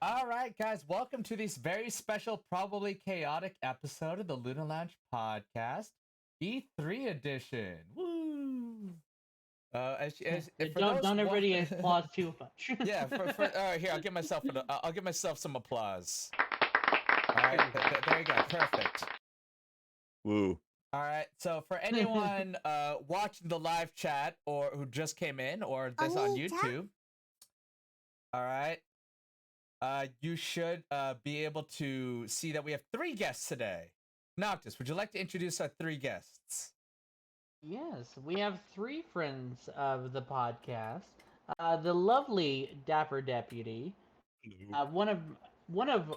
All right, guys, welcome to this very special, probably chaotic episode of the Luna Lounge podcast, E3 edition. Woo! For Don't those, don't everybody applause too much. yeah, for here, I'll give myself some applause. All right, there you go, perfect. Woo. All right, so for anyone watching the live chat or who just came in or this on YouTube, all right. You should be able to see that we have 3 guests today. Noctis, would you like to introduce our 3 guests? Yes, we have 3 friends of the podcast. The lovely Dapper Deputy. One of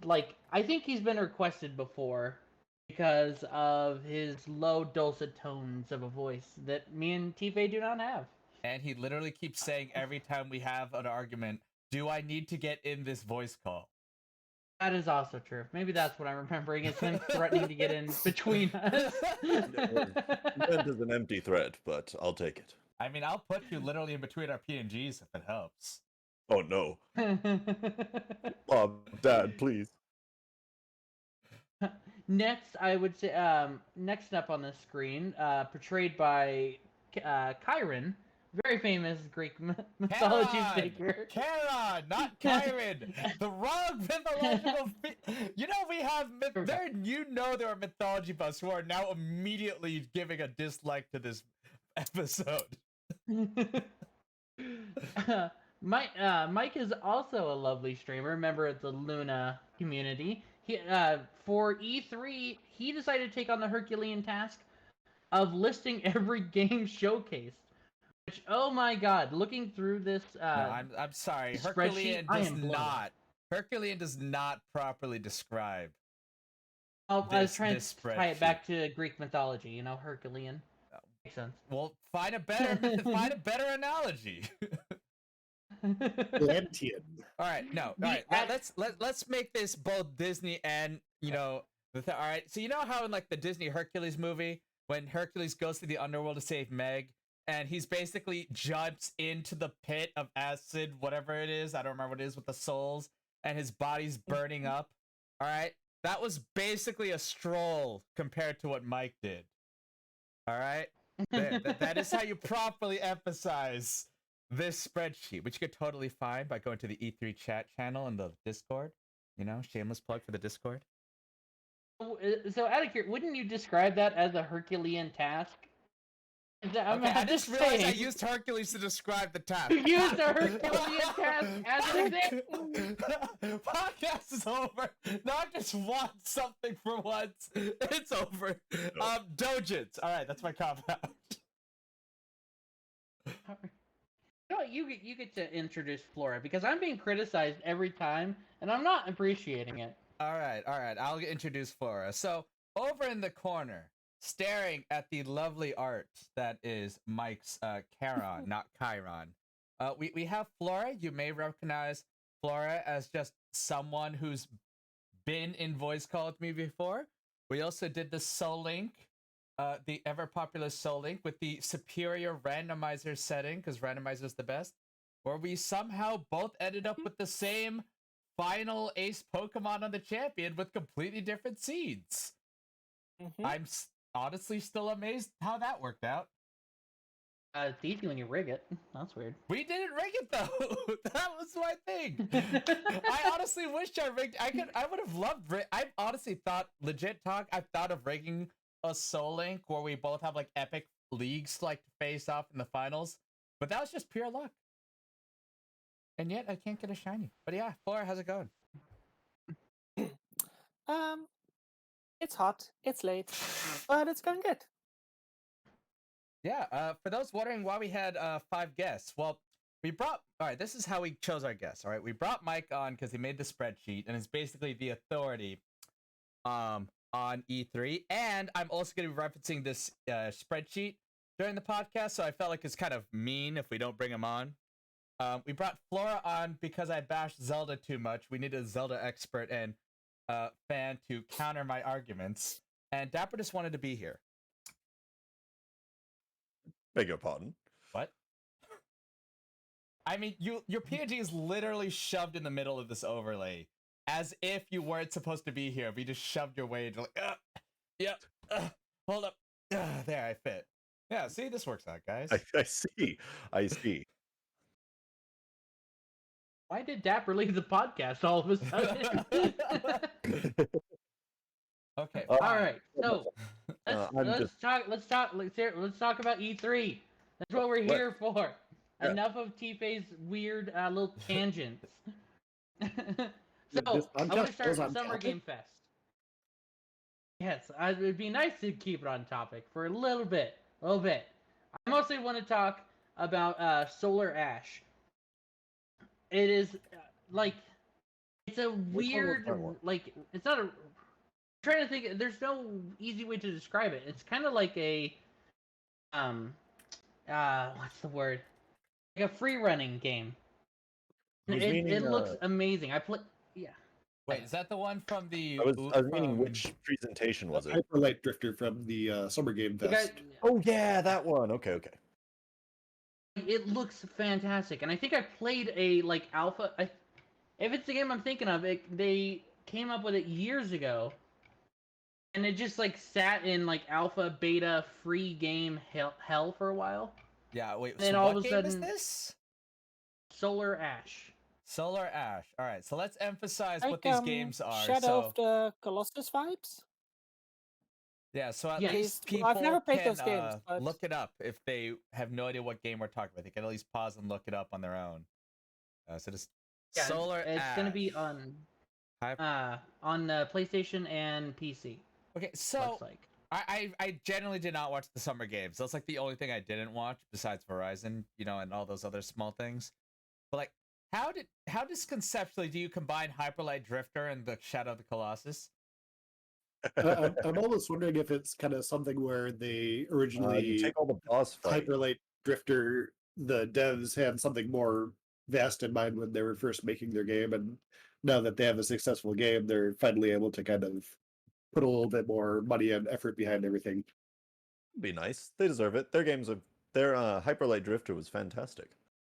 like I think he's been requested before because of his low dulcet tones of a voice that me and tFay do not have. And he literally keeps saying every time we have an argument, do I need to get in this voice call? That is also true. Maybe that's what I'm remembering is him threatening to get in between us. That is an empty threat, but I'll take it. I mean, I'll put you literally in between our PNGs if it helps. Oh no. Mom, Dad, please. Next, I would say, next up on the screen, portrayed by Chiron, very famous Greek mythology figure. Charon, not Chiron. The wrong mythological. You know we have there. You know there are mythology buffs who are now immediately giving a dislike to this episode. Mike is also a lovely streamer, member of the Luna community. He, for E3, he decided to take on the Herculean task of listing every game showcased. Which, oh my god, looking through this, no, I'm sorry. Herculean does not properly describe. I was trying to tie it back to Greek mythology. You know, Herculean. Makes sense. Well, find a better analogy. Atlantean. All right, no. All right, let's make this both Disney and all right. So you know how in like the Disney Hercules movie, when Hercules goes to the underworld to save Meg, and he's basically jumps into the pit of acid, whatever it is. I don't remember what it is with the souls, and his body's burning up. All right, that was basically a stroll compared to what Mike did. All right, that is how you properly emphasize this spreadsheet, which you could totally find by going to the E3 chat channel in the Discord. You know, shameless plug for the Discord. So out of here, wouldn't you describe that as a Herculean task? I just realized I used Hercules to describe the task. You used a Herculean task as an example. Podcast is over. Noctis wants something for once. It's over. Dojins. All right, that's my cop out. You get to introduce Flora because I'm being criticized every time and I'm not appreciating it. All right. I'll introduce Flora. So over in the corner, staring at the lovely art that is Mike's Charon, not Chiron. We have Flora. You may recognize Flora as just someone who's been in voice call with me before. We also did the Soul Link, the ever popular Soul Link with the superior randomizer setting, because randomizer is the best, where we somehow both ended up with the same final ace Pokemon on the champion with completely different seeds. Mm-hmm. I'm honestly still amazed how that worked out. It's easy when you rig it. That's weird. We didn't rig it though. That was my thing. I honestly wish I rigged. I would have loved. I honestly thought, legit talk. I thought of rigging a Soul Link where we both have like epic leagues like to face off in the finals, but that was just pure luck. And yet I can't get a shiny. But yeah, Flora, how's it going? It's hot, it's late, but it's going good. Yeah, for those wondering why we had 5 guests, well, all right, this is how we chose our guests, all right? We brought Mike on because he made the spreadsheet and is basically the authority on E3. And I'm also going to be referencing this spreadsheet during the podcast, so I felt like it's kind of mean if we don't bring him on. We brought Flora on because I bashed Zelda too much. We needed a Zelda expert and fan to counter my arguments. And Dapper just wanted to be here. Beg your pardon. What? I mean, your PNG is literally shoved in the middle of this overlay, as if you weren't supposed to be here. But you just shoved your way into like, yep, hold up, there I fit. Yeah, see, this works out, guys. I see. I see. Why did Dapper leave the podcast all of a sudden? Okay, Uh, All right, so I'm let's just- talk. Let's talk about E3. That's what we're here for. Yeah. Enough of tFay's weird little tangents. So This I want podcast to start goes on Summer topic? Game Fest. Yes, it'd be nice to keep it on topic for a little bit. I mostly want to talk about Solar Ash. It is like it's a weird that one? like it's not a. I'm trying to think. There's no easy way to describe it. It's kind of like a what's the word? Like a free running game. I was It meaning, looks amazing. Yeah. wait, is that the one from the? I was Oop meaning from- which presentation was it? Hyperlight Drifter from the Summer Game The guy- Fest. Oh yeah, that one. Okay. It looks fantastic, and I think I played a like alpha. If it's the game I'm thinking of, they came up with it years ago, and it just like sat in like alpha, beta, free game hell for a while. Yeah, wait. Then So all what of a game is sudden- this? Solar Ash. Solar Ash. All right, so let's emphasize Like, what these games are. Shadow So of the Colossus vibes? yeah, so at Yes. least Well, people I've never played can those games, but- look it up if they have no idea what game we're talking about. They can at least pause and look it up on their own. So just Yeah, Solar It's Ash. gonna be on PlayStation and PC. Okay, so Looks like. I generally did not watch the summer games. That's like the only thing I didn't watch besides Verizon, and all those other small things. But like, how does conceptually do you combine Hyperlight Drifter and the Shadow of the Colossus? I'm almost wondering if it's kind of something where they You originally take all the boss fights. Hyperlight Drifter, the devs had something more vast in mind when they were first making their game, and now that they have a successful game, they're finally able to kind of put a little bit more money and effort behind everything. Be nice. They deserve it. Their Hyperlight Drifter was fantastic.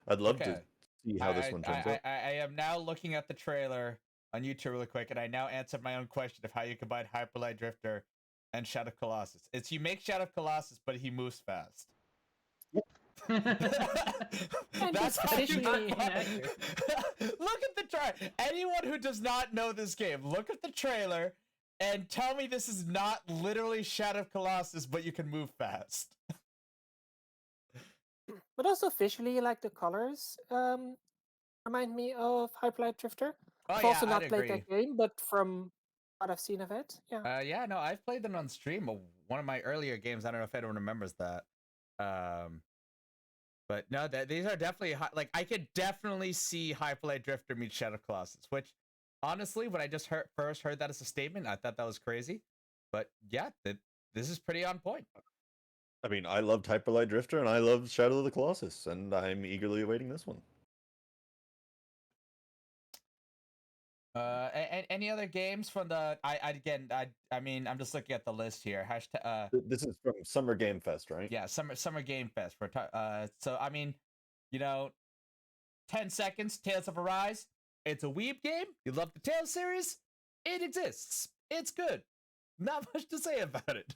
I'd love to Okay. see how this one turns out. I am now looking at the trailer on YouTube really quick, and I now answered my own question of how you combine Hyperlight Drifter and Shadow of Colossus. It's you make Shadow of Colossus, but he moves fast. That's how you officially combine- inaccurate. Look at the trailer. Anyone who does not know this game, look at the trailer and tell me this is not literally Shadow of Colossus, but you can move fast. But also visually, like the colors remind me of Hyperlight Drifter. Oh I've yeah, also not I'd played agree. that game, but from what I've seen of it, yeah. Yeah, no, I've played them on stream. One of my earlier games. I don't know if anyone remembers that. But no, these are definitely like I could definitely see Hyperlight Drifter meet Shadow Colossus. Which, honestly, when I just first heard that as a statement, I thought that was crazy. But yeah, this is pretty on point. I mean, I loved Hyperlight Drifter and I love Shadow of the Colossus, and I'm eagerly awaiting this one. Any other games from the? I mean, I'm just looking at the list here. Hashtag. This is from Summer Game Fest, right? Yeah, Summer Game Fest. So I mean, 10 seconds. Tales of Arise. It's a weeb game. You love the Tales series. It exists. It's good. Not much to say about it.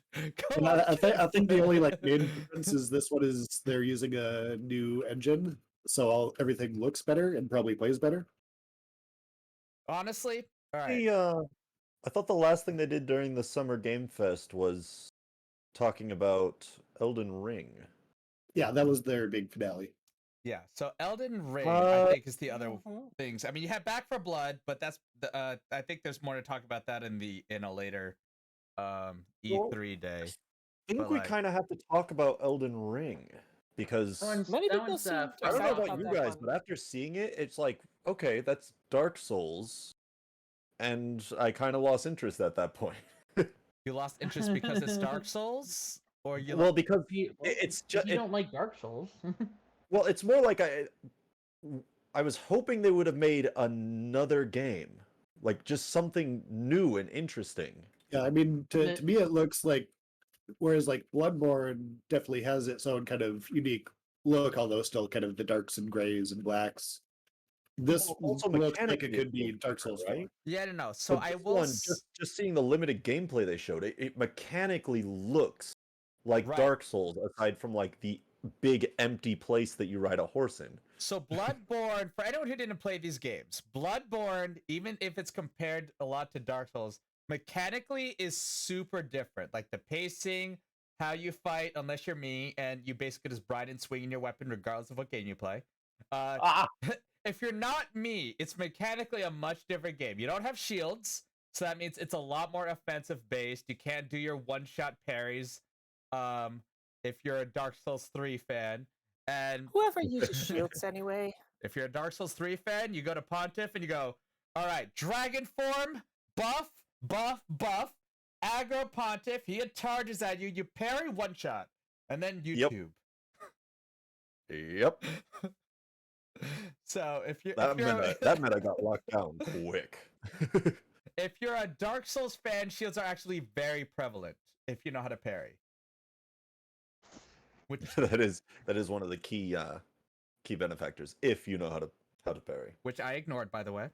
And I think the only like main difference is this one is they're using a new engine, so everything looks better and probably plays better. Honestly, all right. Hey, I thought the last thing they did during the Summer Game Fest was talking about Elden Ring. Yeah, that was their big finale. Yeah. So Elden Ring, I think, is the other Mhm. things. I mean, you have Back for Blood, but that's I think there's more to talk about that in a later E3 day. I think But, we like- kind of have to talk about Elden Ring because Many That people one's, seem to I don't know excited about about you that guys, one. but after seeing it, it's like, okay, that's Dark Souls, and I kind of lost interest at that point. You lost interest because it's Dark Souls, or you? Well, because If it's just you don't like Dark Souls. well, it's more like I was hoping they would have made another game, like just something new and interesting. Yeah, I mean, The- to me, it looks like, whereas like Bloodborne definitely has its own kind of unique look, although still kind of the darks and grays and blacks. This Also looks like mechanically it could be looks Dark different, Souls 4. right? Yeah, no. So But I this will. one, just seeing the limited gameplay they showed, it mechanically looks like Right. Dark Souls, aside from like the big empty place that you ride a horse in. So Bloodborne, for anyone who didn't play these games, Bloodborne, even if it's compared a lot to Dark Souls, mechanically is super different. Like the pacing, how you fight, unless you're me, and you basically just ride and swing your weapon regardless of what game you play. Ah, If you're not me, it's mechanically a much different game. You don't have shields, so that means it's a lot more offensive based. You can't do your one-shot parries. If you're a Dark Souls 3 fan, and Whoever uses shields anyway. if you're a Dark Souls 3 fan, you go to Pontiff and you go, all right, Dragon Form, buff, buff, buff, aggro Pontiff, he charges at you, you parry one shot, and then YouTube. Yep. So if you're That meant I got locked down quick. if you're a Dark Souls fan, shields are actually very prevalent if you know how to parry. Which that is one of the key benefactors if you know how to parry. which I ignored, by the way.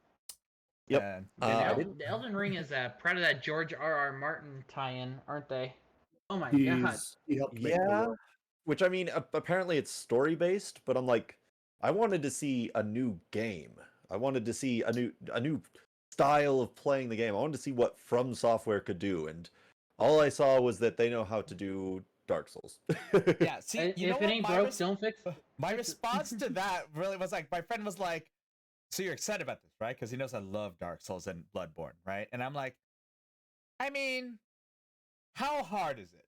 Yep. And I The Elden Ring is part of that George R.R. Martin tie-in, aren't they? Oh my god! He helped make the Yeah. world. Which I mean, apparently it's story based, but I'm like, I wanted to see a new game. I wanted to see a new style of playing the game. I wanted to see what From Software could do, and all I saw was that they know how to do Dark Souls. yeah, see, you know If what it ain't my broke, don't fix it. my response to that really was like, my friend was like, so you're excited about this, right? Because he knows I love Dark Souls and Bloodborne, right? And I'm like, I mean, how hard is it?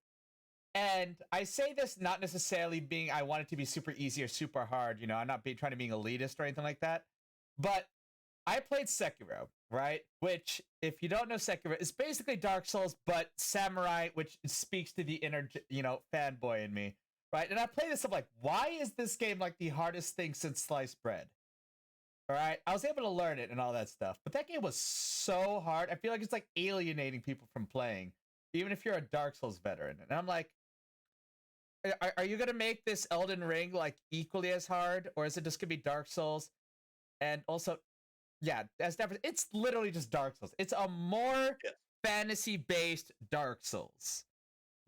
And I say this not necessarily being I want it to be super easy or super hard, you know, I'm not trying to be elitist or anything like that. But I played Sekiro, right? Which, if you don't know Sekiro, is basically Dark Souls, but samurai, which speaks to the inner, you know, fanboy in me, right? And I play this, I'm like, why is this game like the hardest thing since sliced bread? All right, I was able to learn it and all that stuff, but that game was so hard. I feel like it's like alienating people from playing, even if you're a Dark Souls veteran. And I'm like, are you gonna make this Elden Ring like equally as hard, or is it just gonna be Dark Souls? And also, yeah, as Dapper, it's literally just Dark Souls. It's a more fantasy-based Dark Souls.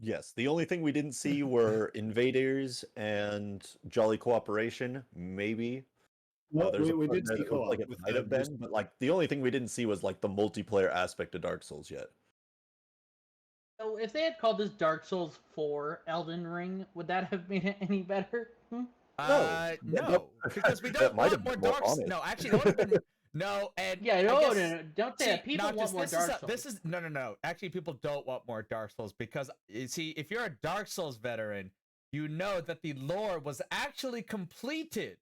Yes, the only thing we didn't see were invaders and jolly cooperation, maybe. Well, There's a we part did that see it looked like co-op it with might have been, but like the only thing we didn't see was like the multiplayer aspect of Dark Souls yet. So if they had called this Dark Souls 4 Elden Ring, would that have made it any better? No, because we don't might want have more been more Dark Souls. honest. No, actually, it would have been no. And Yeah, I no, guess- no, don't say See, that. People Noctis, want more this Dark is Souls. this is no. Actually, people don't want more Dark Souls because you see, if you're a Dark Souls veteran, you know that the lore was actually completed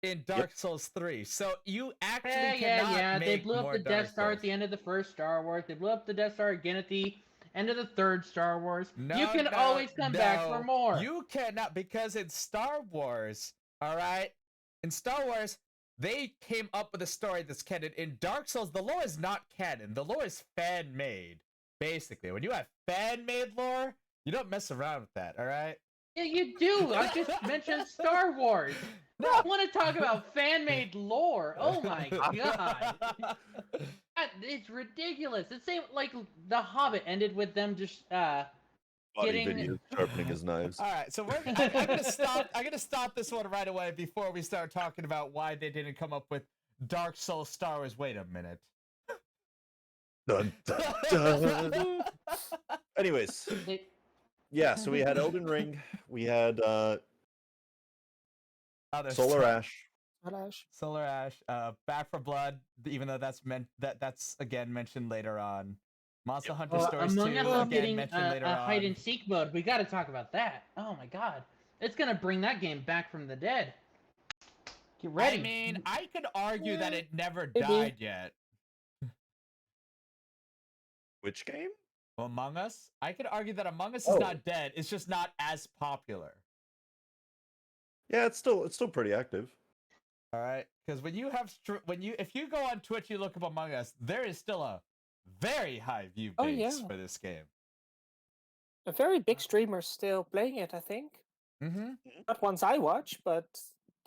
in Dark Souls 3. So you actually cannot yeah. They make blew up more the Dark Death Star Souls. at the end of the first Star Wars. They blew up the Death Star again at the end of the third Star Wars. You can always come back for more. You cannot, because in Star Wars, all right, in Star Wars, they came up with a story that's canon. In Dark Souls, the lore is not canon. The lore is fan-made, basically. When you have fan-made lore, you don't mess around with that, all right? Yeah, you do. I just mentioned Star Wars. I want to talk about fan-made lore. Oh my god. It's ridiculous. It's same like The Hobbit ended with them just Body getting videos sharpening his knives. All right, so I'm gonna stop. I'm gonna stop this one right away before we start talking about why they didn't come up with Dark Souls Star Wars. Wait a minute. Dun, dun, dun. Anyways, yeah, so we had Elden Ring, we had Other Solar stuff. Ash. Solar Ash, Back for Blood, even though that's again mentioned later on. Monster Hunter Stories 2, Among Us is again getting mentioned later a on. hide and seek mode. We got to talk about that. Oh my god, it's gonna bring that game back from the dead. Get ready. I mean, I could argue that it never maybe. died yet. Which game? Among Us? I could argue that Among Us is Oh. not dead. It's just not as popular. Yeah, it's still pretty active. All right, because when you have if you go on Twitch, you look up Among Us, there is still a very high view base yeah. for this game. A very big streamer still playing it, I think. Mm-hmm. Not ones I watch, but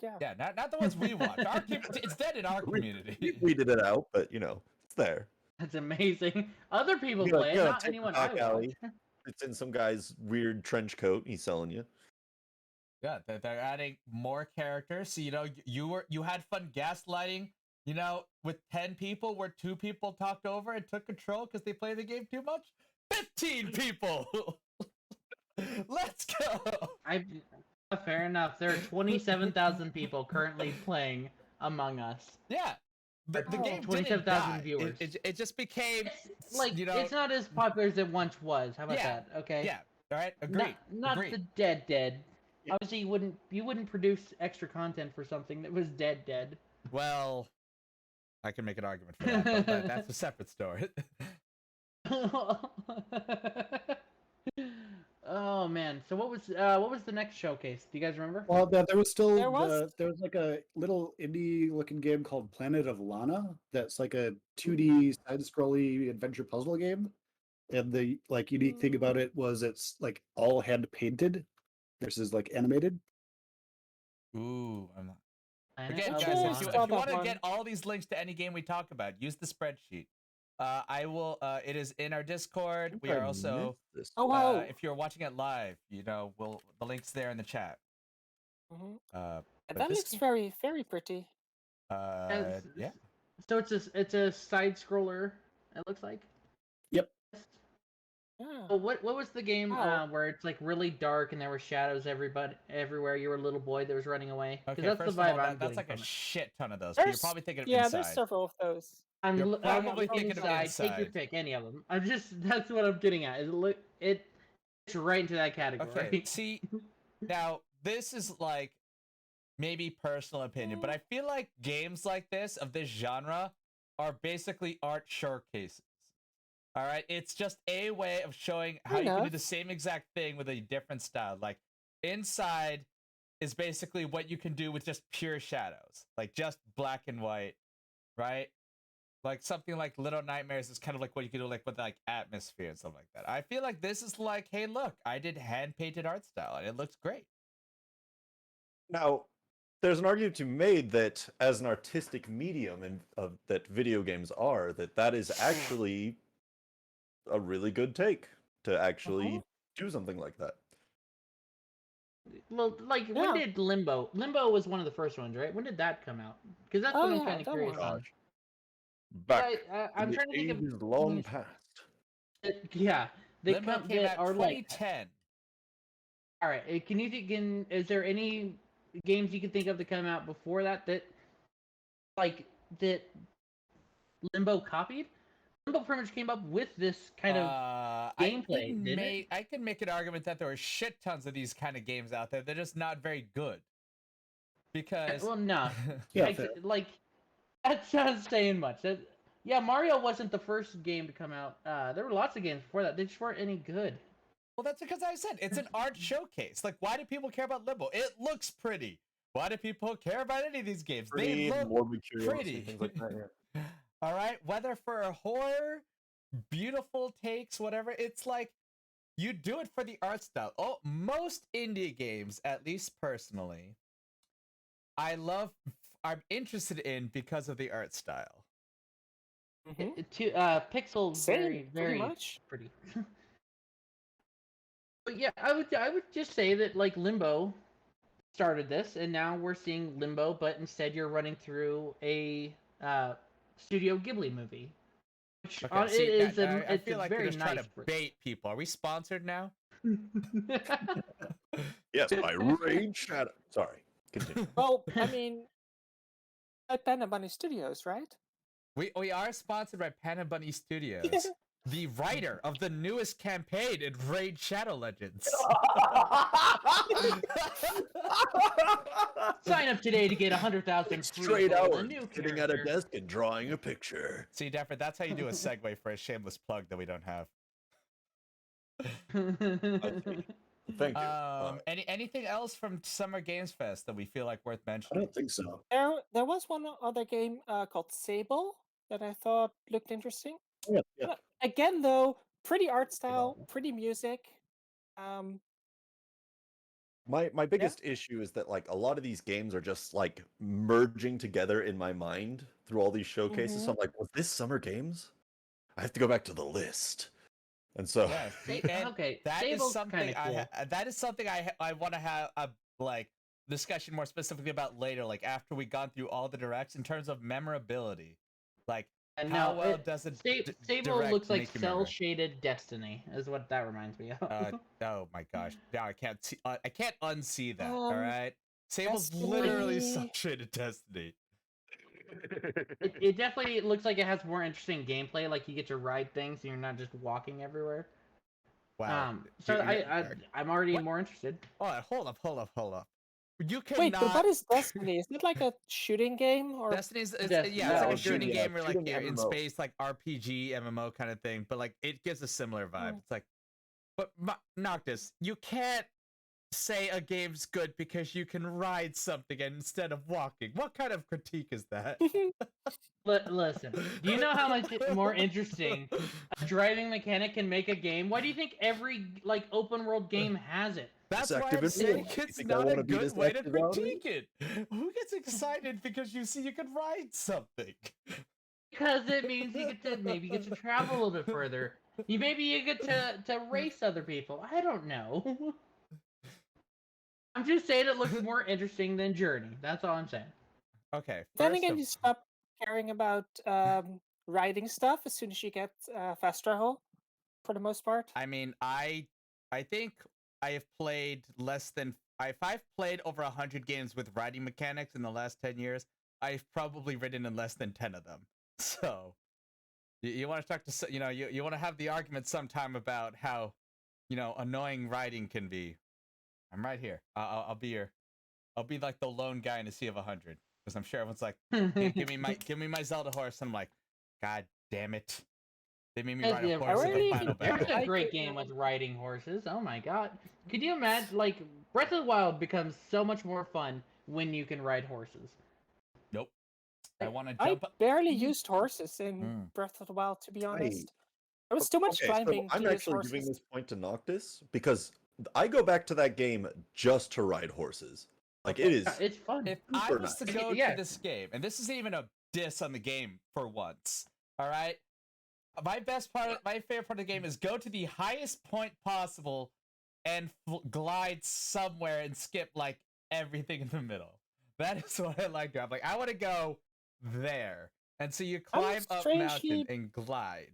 yeah. Yeah, not the ones we watch. It's dead in our We community. weeded it out, but it's there. That's amazing. Other people You know, play you it, know, not take the anyone back I watch. alley. It's in some guy's weird trench coat. He's selling you. Yeah, they're adding more characters. So you had fun gaslighting. With 10 people, where 2 people talked over and took control because they played the game too much. 15 people. Let's go. Fair enough. There are 27,000 people currently playing Among Us. Yeah, the game didn't 27,000 die. viewers. It just became It's not as popular as it once was. How about Yeah, that? Okay. Yeah. All right. Agreed. Not Agreed. the dead. Yeah. Obviously, you wouldn't produce extra content for something that was dead. Well, I can make an argument for that, but that's a separate story. Oh man. So what was the next showcase? Do you guys remember? Well, there was still There was- there was like a little indie looking game called Planet of Lana. That's like a 2D side-scrolly adventure puzzle game. And the unique thing about it was it's like all hand painted versus like animated. Ooh. Planet Again, of guys, Sure, if you Lana. saw want that to one. get all these links to any game we talk about, use the spreadsheet. I will. It is in our Discord. We are also. Oh wow. If you're watching it live, the link's there in the chat. Mhm. But That this looks game- very, very pretty. yeah. So it's a side scroller. It looks like. Yep. Yeah. Oh, what was the game Wow. where it's like really dark and there were shadows everywhere? You were a little boy that was running away. Okay. That's First the of vibe all, I'm that's getting like a from it. shit ton of those. But you're There's- probably thinking of Yeah, inside. there's several of those. You're I'm probably looking thinking of Take your inside. pick, any of them. That's what I'm getting at. It's right into that category. Okay. See, now this is like maybe personal opinion, but I feel like games like this of this genre are basically art showcases. All right, it's just a way of showing how you can do Enough. the same exact thing with a different style. Like inside is basically what you can do with just pure shadows, like just black and white, right? Like something like Little Nightmares is kind of like what you can do like with like atmosphere and stuff like that. I feel like this is like, hey, look, I did hand painted art style and it looks great. Now, there's an argument to be made that as an artistic medium and that video games are, that is actually a really good take to actually do something like that. Well, like when Yeah. did Limbo? Limbo was one of the first ones, right? When did that come out? Because that's Oh, what I'm yeah, kind of that curious one. on. Gosh. Back I'm in the trying to think of ages long when- past. Yeah, they Limbo come came that out are like. 2010. All right, can you think? Is there any games you can think of that come out before that that Limbo copied? Limbo pretty much came up with this kind of gameplay, didn't it? I can make an argument that there are shit tons of these kind of games out there. They're just not very good. Because Well, no, Yeah, fair. like that's not saying much. Yeah, Mario wasn't the first game to come out. There were lots of games before that. They just weren't any good. well, that's because I said it's an art showcase. Like, why do people care about Limbo? It looks pretty. Why do people care about any of these games? Pretty, they look morbid curiosity, pretty. things like that. Yeah. All right, whether for a horror, beautiful takes, whatever, it's like you do it for the art style. Oh, most indie games, at least personally, I'm interested in because of the art style. Mhm. Pixels Same, very pretty very much. pretty. But yeah, I would just say that like Limbo started this, and now we're seeing Limbo, but instead you're running through a Studio Ghibli movie. Which Okay, see, it is I it's feel a like very you're just trying nice. to bait people. Are we sponsored now? Yes, by Raid Shadow. Sorry, continue. Well, I mean, at Panda Bunny Studios, right? We are sponsored by Panda Bunny Studios, the writer of the newest campaign in Raid Shadow Legends. Sign up today to get 100,000 free Straight gold, hours, a new sitting at a character. desk and drawing a picture. See, Dapper, that's how you do a segue for a shameless plug that we don't have. Thank you. Anything else from Summer Games Fest that we feel like worth I mentioning? don't think so. There was one other game called Sable that I thought looked interesting. Yeah, yeah. Again, though, pretty art style, pretty music. My biggest issue is that like a lot of these games are just like merging together in my mind through all these showcases. So I'm like, was this Summer Games? I have to go back to the list. And so Yes, and Okay, that is Sable's something kinda cool. that is something I want to have a like discussion more specifically about later, like after we gone through all the directs in terms of memorability. Like And how no, well does it Sable direct looks like make you remember? cell shaded Destiny, is what that reminds me of. Oh my gosh, now I can't see, I can't unsee that. All Um, right, Sable's literally Destiny. shaded Destiny. It definitely looks like it has more interesting gameplay. Like you get to ride things, and you're not just walking everywhere. Wow. So You're- I'm already What? more interested. Hold up. You Wait, but what cannot. is Destiny? Is it like a shooting game or? Destiny's Destiny, yeah, it's like no, a shooting shooting, game where like shooting you're in MMO. space, like RPG, MMO kind of thing, but like it gives a similar vibe. Hmm. It's like, but Noctis, you can't say a game's good because you can ride something instead of walking. What kind of critique is that? Listen, do you know how much more interesting a driving mechanic can make a game? Why do you think every like open world game has it? That's This why I'm active saying involved. You it's think I not a wanna be good this way to active about it? critique it. Who gets excited because you see you can ride something? Because it means you get to maybe get to travel a little bit further. Maybe you get to race other people. I don't know. I'm just saying it looks more interesting than Journey. That's all I'm saying. Okay, Then first again, of you stop caring about writing stuff as soon as you get fast travel, for the most part. I mean, I think I have played less than if I've played over 100 games with riding mechanics in the last 10 years, I've probably ridden in less than 10 of them. So you want to talk to you want to have the argument sometime about how annoying riding can be. I'm right here. I'll be like the lone guy in a sea of 100 because I'm sure everyone's like, give me my Zelda horse, and I'm like, God damn it. They made me ride a Yeah, horse in the really final even There's battle. a like great it, game with riding horses. Oh my god. Could you imagine, like, Breath of the Wild becomes so much more fun when you can ride horses. Nope. I want to I jump up. barely used horses in Mm. Breath of the Wild, to be I honest. There was too much okay, so climbing to I'm use actually giving horses. this point to Noctis because I go back to that game just to ride horses. Like it Okay. is Yeah, it's fun. If I super was to nice. go Yeah. to this game, and this isn't even a diss on the game for once, all right? My favorite part of the game is go to the highest point possible and glide somewhere and skip like everything in the middle. That is what I like. I'm like, I want to go there, and so you I'm climb up mountain and glide.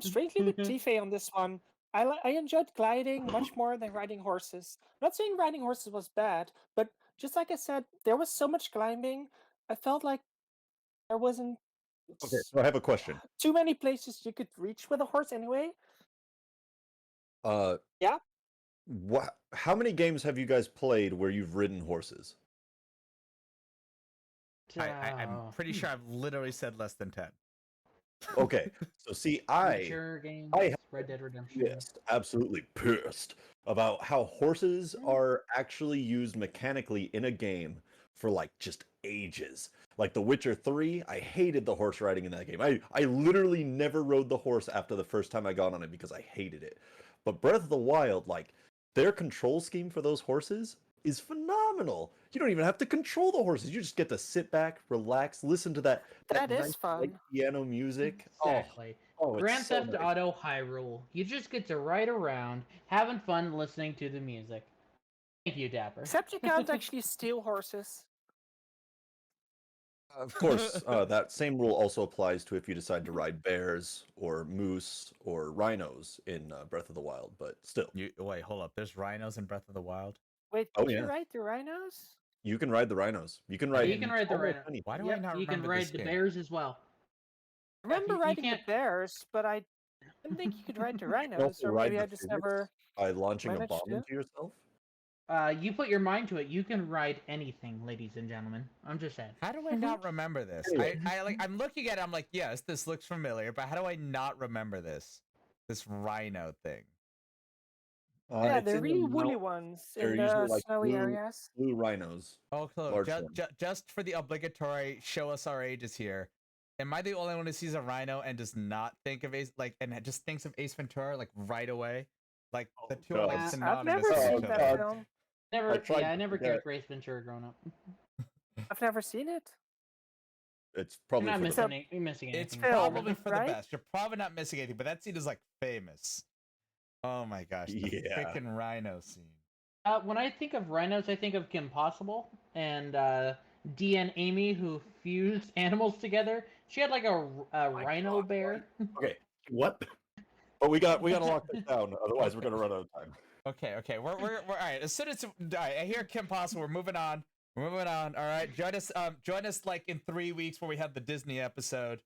strangely with tFay on this one. I enjoyed gliding much more than riding horses. I'm not saying riding horses was bad, but just like I said, there was so much climbing. I felt like there wasn't Okay, so I have a question. too many places you could reach with a horse anyway. Uh, Yeah. what? How many games have you guys played where you've ridden horses? I'm pretty sure I've literally said less than 10. Okay, so see, I Witcher games, have Red Dead Redemption. pissed, absolutely pissed about how horses are actually used mechanically in a game for like just ages. Like The Witcher 3, I hated the horse riding in that game. I literally never rode the horse after the first time I got on it because I hated it. But Breath of the Wild, like their control scheme for those horses is phenomenal. You don't even have to control the horses. You just get to sit back, relax, listen to that That is nice, fun. light piano music. Exactly. Oh, it's Grand so Theft nice. Auto Hyrule. You just get to ride around, having fun listening to the music. Thank you, Dapper. Except you can't actually steal horses. Of course, that same rule also applies to if you decide to ride bears or moose or rhinos in Breath of the Wild, but still. Wait, hold up. There's rhinos in Breath of the Wild. Wait, Oh, did you yeah. ride the rhinos? You can ride the rhinos. You can I ride You can ride the almost rhino. anything. Why do I not You can remember ride this the game? bears as well. I remember you riding the can't- bears, but I didn't think you could ride the You can rhinos, also or ride maybe the I just physics never. by launching a managed bomb to. into yourself. You put your mind to it. You can ride anything, ladies and gentlemen. I'm just saying. How do I not remember this? Anyway. I'm looking at it, I'm like, yes, this looks familiar, but how do I not remember this? This rhino thing. Yeah, It's they're in the really woolly mountains. ones They're in usually the like snowy blue, areas. blue rhinos. Oh, cool. Large one. Just for the obligatory show us our ages here. Am I the only one who sees a rhino and does not think of Ace and just thinks of Ace Ventura like right away? Like the Oh, two are like God. I've synonymous never with Oh, seen each that other. God. film. Never, tried yeah, I to never forget. cared for Ace Ventura growing up. I've never seen it. It's You're probably not for the missing, best. you're missing It's anything. film, probably for the right? best. You're probably not missing anything, but that scene is like famous. Oh my gosh, the Yeah. freaking rhino scene. When I think of rhinos, I think of Kim Possible and Dee and Amy, who fused animals together. She had like a My rhino God. bear. Okay, what? But we gotta lock this down, otherwise we're gonna run out of time. Okay. We're all right. As soon as all right, I hear Kim Possible. We're moving on. We're moving on. All right. Join us like in 3 weeks where we have the Disney episode.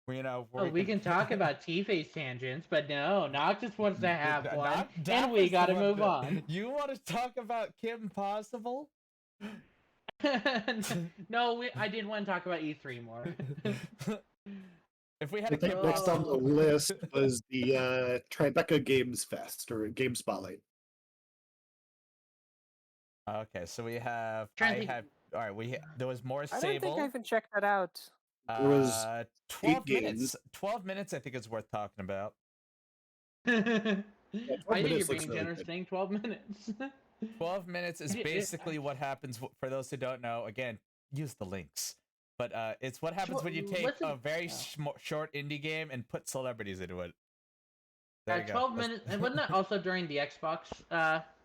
Where, you know, where Oh, we can talk about tFay's tangents, but no, Noctis wants to have one, and we gotta move on. You want to talk about Kim Possible? No, I did want to talk about E3 more. If we had I a Kim think next on the Possible, list was the Tribeca Games Fest or Game Spotlight. Okay, so we have. Trying I to think- had. All right, there was more I don't think I Sable. even checked that out. There was 12 8 minutes. games. 12 minutes. I think is worth talking about. I think you're minutes looks being really generous good. saying 12 minutes. 12 minutes is It- it- basically what happens. For those who don't know, again, use the links. But it's what happens when you take Listen- a very oh. short indie game and put celebrities into it. There you go. 12 minutes, and wasn't that also during the Xbox?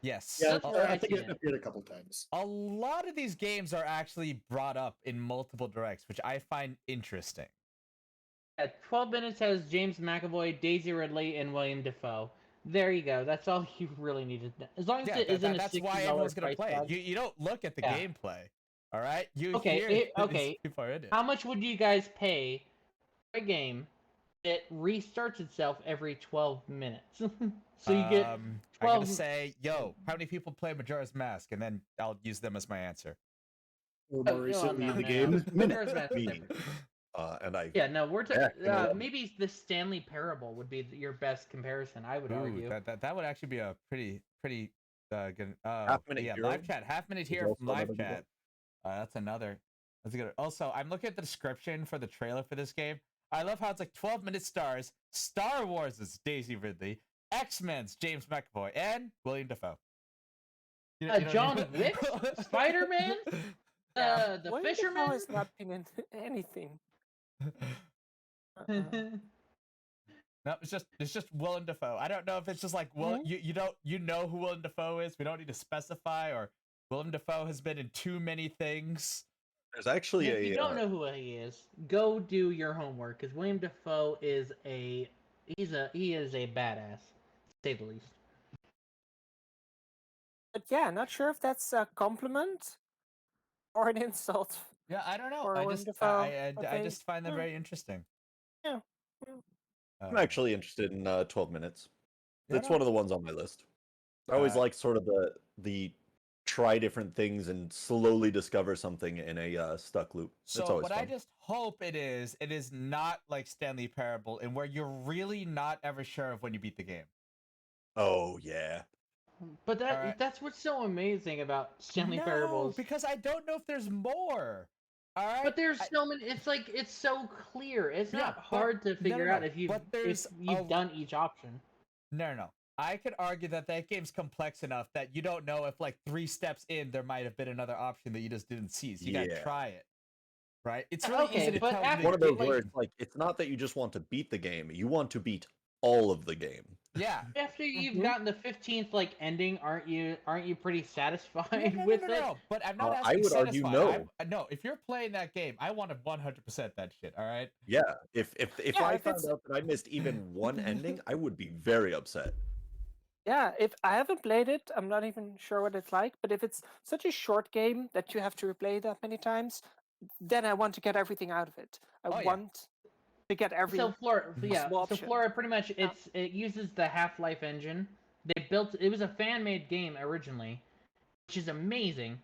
Yes. Yeah, That's where I I think seen it it. appeared a couple times. A lot of these games are actually brought up in multiple directs, which I find interesting. 12 minutes has James McAvoy, Daisy Ridley, and William Defoe. There you go. That's all you really need to know. As long as Yeah, it isn't a that's $60 why everyone's gonna price play it. tag. You don't look at the Yeah. gameplay. All right, you Okay, hear it- these okay. people are in it. How much would you guys pay for a game that restarts itself every 12 minutes? So you get I'm gonna 12 say, yo, how many people play Majora's Mask, and then I'll use them as my answer. Or Oh, more no, recently no, in the no, game, no. Minute. Majora's Mask is Me. different. And I Yeah, no, we're Back in 11. maybe the Stanley Parable would be your best comparison. I would argue. That would actually be a pretty good. Half-Minute Yeah, Hero live chat. Half minute is here also from live another good chat. That's another. That's good. Also, I'm looking at the description for the trailer for this game. I love how it's like 12-minute stars. Star Wars is Daisy Ridley. X-Men's James McAvoy and William Dafoe. You know John what I mean? Wick? Spider-Man? The William Dafoe Fisherman? has not been in anything. No, it's just Willem Dafoe. I don't know if it's just like you know who Willem Dafoe is. We don't need to specify, or Willem Dafoe has been in too many things. There's actually If you don't know who he is, go do your homework because William Dafoe is he is a badass, to say the least. But yeah, not sure if that's a compliment or an insult. Yeah, I don't know. Or I Willem just Dafoe, I okay. just find them Yeah. very interesting. Yeah. I'm actually interested in 12 minutes. Yeah, It's no. one of the ones on my list. I always Uh, like sort of the try different things and slowly discover something in a stuck loop. So it's always what fun. I just hope it is not like Stanley Parable, and where you're really not ever sure of when you beat the game. Oh yeah. But Alright. that's what's so amazing about Stanley Parables. Because I don't know if there's more. All right, But there's so many. It's like it's so clear. It's Yeah, not but- hard to figure out no, if you've but there's done each option. No. I could argue that game's complex enough that you don't know if like 3 steps in there might have been another option that you just didn't see. So you gotta Yeah. try it. Right? It's really Okay, easy to but tell. after- One of those like- where it's like it's not that you just want to beat the game, you want to beat all of the game. Yeah. After you've Mhm. gotten the 15th ending, aren't you pretty satisfied with it? No. But I'm not I asking would argue satisfied. no. No, if you're playing that game, I want to 100% that shit. All right. Yeah. If Yeah, I if found it's- out that I missed even one ending, I would be very upset. Yeah, if I haven't played it, I'm not even sure what it's like. But if it's such a short game that you have to replay that many times, then I want to get everything out of it. I Oh, yeah. want to get every. So Flora, possible So option. Flora pretty much it uses the Half-Life engine. It was a fan-made game originally, which is amazing.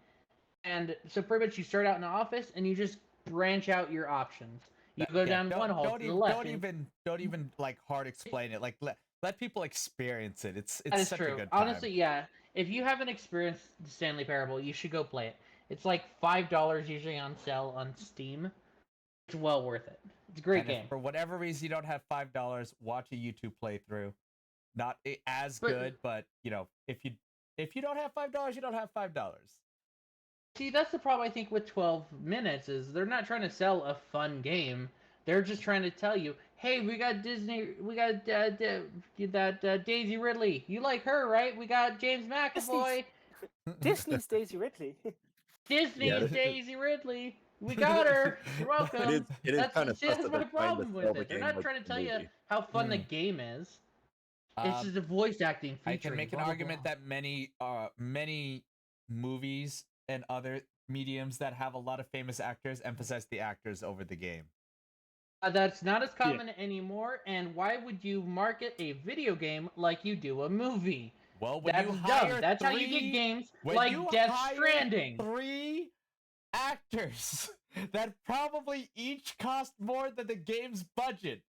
And so pretty much you start out in the office and you just branch out your options. You go down one hall to the left. Don't even like hard explain it. Like let people experience it. It's That is such true. a good time. Honestly, yeah. If you haven't experienced the Stanley Parable, you should go play it. It's like $5 usually on sale on Steam. It's well worth it. It's a great And if game. for whatever reason you don't have $5, watch a YouTube playthrough. not as But- good, but if you don't have $5, you don't have $5. See, that's the problem I think with 12 minutes is they're not trying to sell a fun game. They're just trying to tell you, hey, we got Disney, we got that Daisy Ridley. You like her, right? We got James McAvoy. Disney's Daisy Ridley. Disney's Daisy Ridley. We got her. You're welcome. It is kind of See, tough that's that my they're trying to problem sell with the it. They're game not like trying to it's a tell you movie. how fun the Hmm. game is. It's Um, just the voice acting I featuring. can make an blah, blah, argument blah. that many movies and other mediums that have a lot of famous actors emphasize the actors over the game. That's not as common anymore. And why would you market a video game like you do a movie? Well, when That's you dumb. hire That's how you get three- games when like you Death hire Stranding. 3 actors that probably each cost more than the game's budget,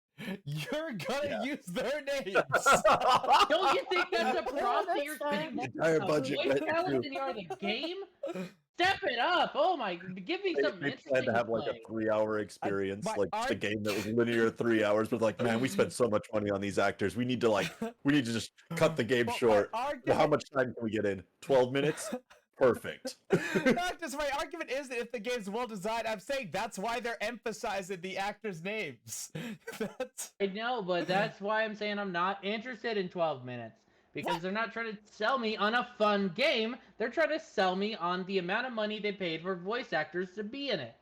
you're gonna use their names. Don't you think that's a problem that you're That's fair. spending more Entire on budget voice went talent into- than you are the game? Step it up! Oh my! Give me something They interesting planned to have like play. a 3-hour experience, my like just a arg- game that was linear 3 hours. But like, man, we spent so much money on these actors. We need to just cut the game Well, my short. argument- How much time can we get in? 12 minutes? Perfect. Not just my argument is that if the game's well designed, I'm saying that's why they're emphasizing the actors' names. That's I know, but that's why I'm saying I'm not interested in 12 minutes. Because they're not trying to sell me on a fun game. They're trying to sell me on the amount of money they paid for voice actors to be in it.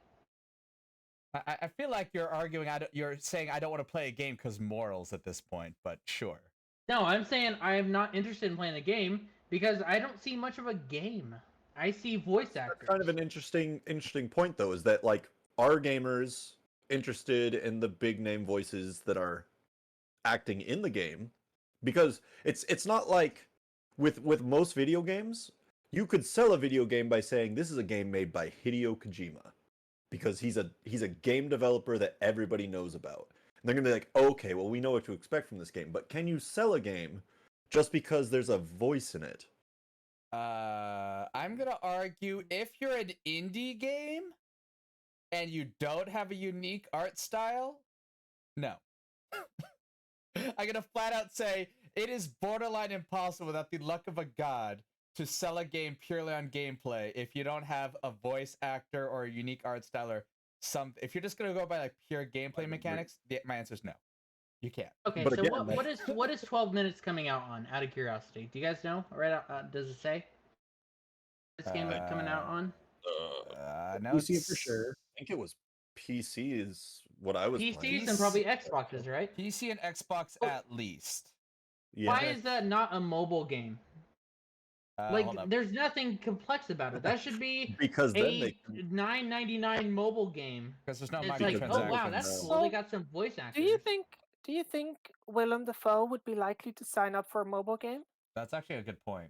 I feel like you're arguing. You're saying I don't want to play a game because morals at this point, but sure. No, I'm saying I am not interested in playing the game because I don't see much of a game. I see voice actors. That's kind of an interesting point though, is that like, are gamers interested in the big name voices that are acting in the game? Because it's not like with most video games, you could sell a video game by saying this is a game made by Hideo Kojima, because he's a game developer that everybody knows about. And they're gonna be like, okay, well, we know what to expect from this game. But can you sell a game just because there's a voice in it? I'm gonna argue if you're an indie game and you don't have a unique art style, no. I'm gonna flat out say it is borderline impossible without the luck of a god to sell a game purely on gameplay if you don't have a voice actor or a unique art style or some. If you're just gonna go by like pure gameplay mechanics, my answer is no. You can't. Okay, But so again, what is 12 minutes coming out on? Out of curiosity, do you guys know? Right? Does it say? This game coming out on? No, You see it for it's sure. I think it was PC is what I was playing. PCs and probably Xboxes, right? PC and Xbox Oh. at least. Yeah. Why is that not a mobile game? Hold up. Like, there's nothing complex about it. That should be Because then a they can, $9.99 mobile game. Because there's no It's microtransactions. like, oh wow, that's no. cool. They got some voice actors. Do you think Willem Dafoe would be likely to sign up for a mobile game? That's actually a good point.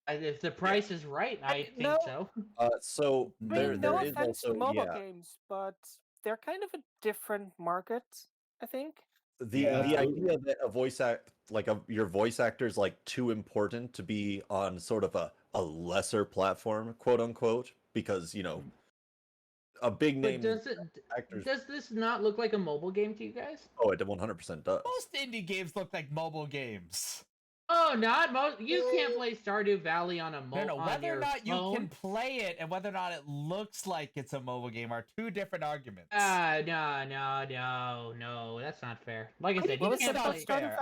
If the price is right, I think no. so. so I there mean, no there is offense also to mobile yeah, games, but they're kind of a different market, I think. the Yeah. the idea that a voice act like your voice actor is like too important to be on sort of a lesser platform, quote unquote, because a big But name actors. does this not look like a mobile game to you guys? Oh, it 100% does. Most indie games look like mobile games. Oh, not most. You can't play Stardew Valley on a mobile. No, whether or not you can play it and whether or not it looks like it's a mobile game are two different arguments. No, that's not fair. Like I said, Well, you it's can't not play. fair.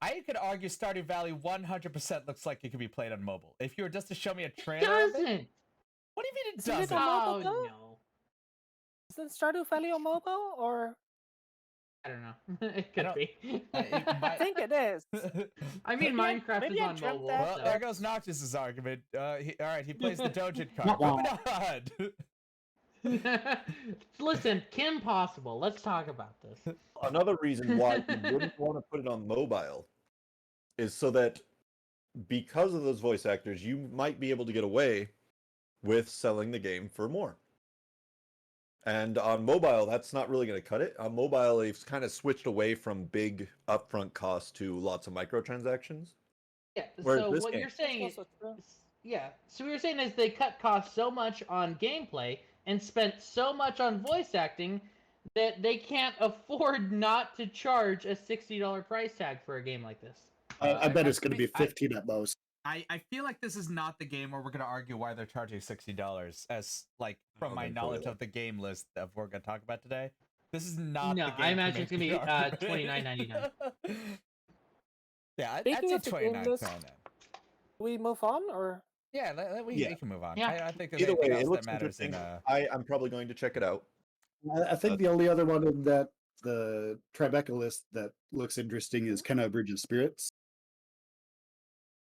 I could argue Stardew Valley 100% looks like it could be played on mobile. If you were just to show me a It trailer of it, doesn't. what do you mean it Isn't it doesn't? on Oh mobile, though? no. Isn't Stardew Valley on mobile, or I don't know. It could don't- be. I think it is. I mean, Maybe Minecraft maybe is I on dreamt mobile. that, Well, so- there goes Noctis' argument. All right, he plays the Dojin card. Moving on. Listen, Kim Possible. Let's talk about this. Another reason why you wouldn't want to put it on mobile is so that because of those voice actors, you might be able to get away with selling the game for more. And on mobile, that's not really going to cut it. On mobile, they've kind of switched away from big upfront costs to lots of microtransactions. Yeah. Whereas So this what game- you're saying is, Also true. yeah. So what you're saying is they cut costs so much on gameplay and spent so much on voice acting that they can't afford not to charge a $60 price tag for a game like this. I bet it's going to think- be 15 at most. I feel like this is not the game where we're gonna argue why they're charging $60. As like from Oh, my then knowledge totally. of the game list that we're gonna talk about today, this is not No, the game. I to imagine make it's gonna the be argument. $29.99. Yeah, I'd Speaking say of the game list, $29.99. we move on, or Yeah, we Yeah. can move on. Yeah. I think there's Either anything way, else it that looks matters in interesting. I'm probably going to check it out. I think the only other one in that the Tribeca list that looks interesting is Kenna Bridge of Spirits.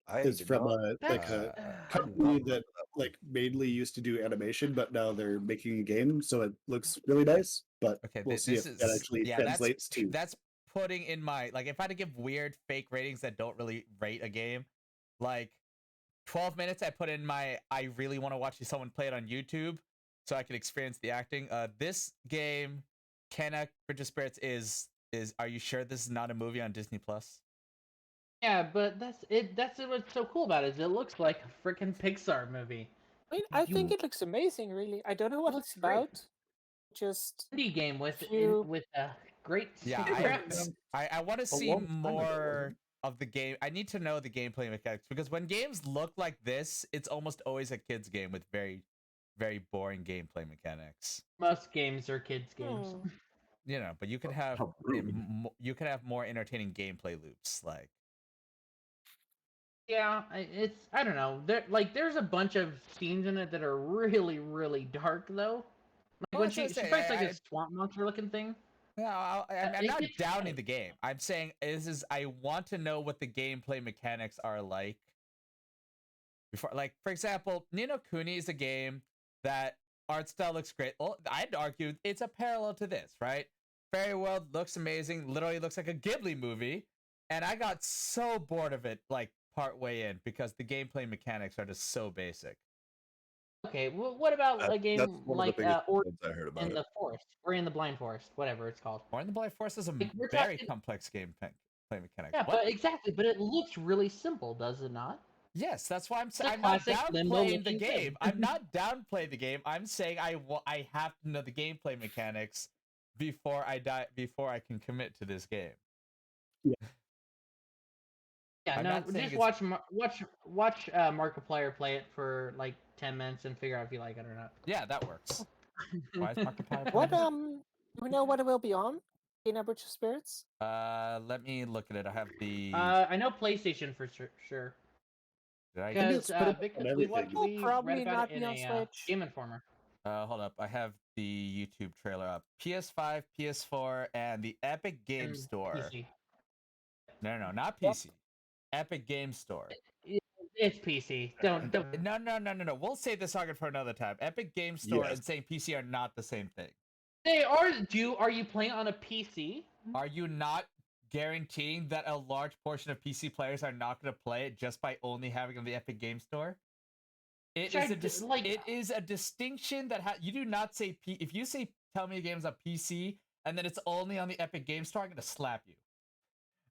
I It's did from not- a like a Uh, company that like mainly used to do animation, but now they're making a game, so it looks really nice. But Okay, we'll see if this that is actually yeah, translates to. that's putting in my like if I had to give weird fake ratings that don't really rate a game, like 12 minutes I put in my I really want to watch someone play it on YouTube so I can experience the acting. This game, Kenna Bridge of Spirits is are you sure this is not a movie on Disney Plus? Yeah, but that's it. That's what's so cool about it. Is it looks like a freaking Pixar movie. I mean, I You- think it looks amazing. Really, I don't know what looks it's great. about. Just Indie game with You- with a great Yeah, graphics. I want to A see long time ago, more wasn't of the game. I need to know the gameplay mechanics because when games look like this, it's almost always a kids game with very boring gameplay mechanics. Most games are kids games. hmm. You know, but you can have How rude. you can have more entertaining gameplay loops like Yeah, it's I don't know. There's a bunch of scenes in it that are really dark though. Like Well, when that's what she I'm fights saying, like a swamp monster looking thing. no, I'm It not gets downing funny. the game. I'm saying I want to know what the gameplay mechanics are like. Before, like for example, Ni no Kuni is a game that art style looks great. Well, I'd argue it's a parallel to this, right? Fairy World looks amazing. Literally looks like a Ghibli movie, and I got so bored of it like part way in because the gameplay mechanics are just so basic. Okay, well, what about a That's game one like of the biggest or complaints I heard about in it. the forest or in the blind forest, whatever it's called? Or in the Blind Forest is a Like, we're very talking- complex gameplay mechanics. Yeah, What? but exactly. But it looks really simple, does it not? Yes, that's why I'm It's a saying I'm not classic limbo downplaying the looking game. thing. I'm not downplaying the game. I'm saying I have to know the gameplay mechanics before I can commit to this game. Yeah, I'm no, not saying just it's- watch Markiplier play it for like 10 minutes and figure out if you like it or not. Yeah, that works. Why is Markiplier What playing? do we know what it will be on? In Bridge of Spirits? Let me look at it. I have the. I know PlayStation for sure. Did I? Can you Because put it on everything? It'll we probably read about not it in be on a Switch. Game Informer. Hold up. I have the YouTube trailer up. PS5, PS4, and the Epic Game and Store. PC. No, not Yep. PC. Epic Game Store. It's PC. Don't. No. We'll save this argument for another time. Epic Game Store Yes. and saying PC are not the same thing. They are. Are you playing on a PC? Are you not guaranteeing that a large portion of PC players are not going to play it just by only having it on the Epic Game Store? It Which is I a d- like- it is a distinction that you do not say if you say tell me a game's on PC and then it's only on the Epic Game Store, I'm going to slap you.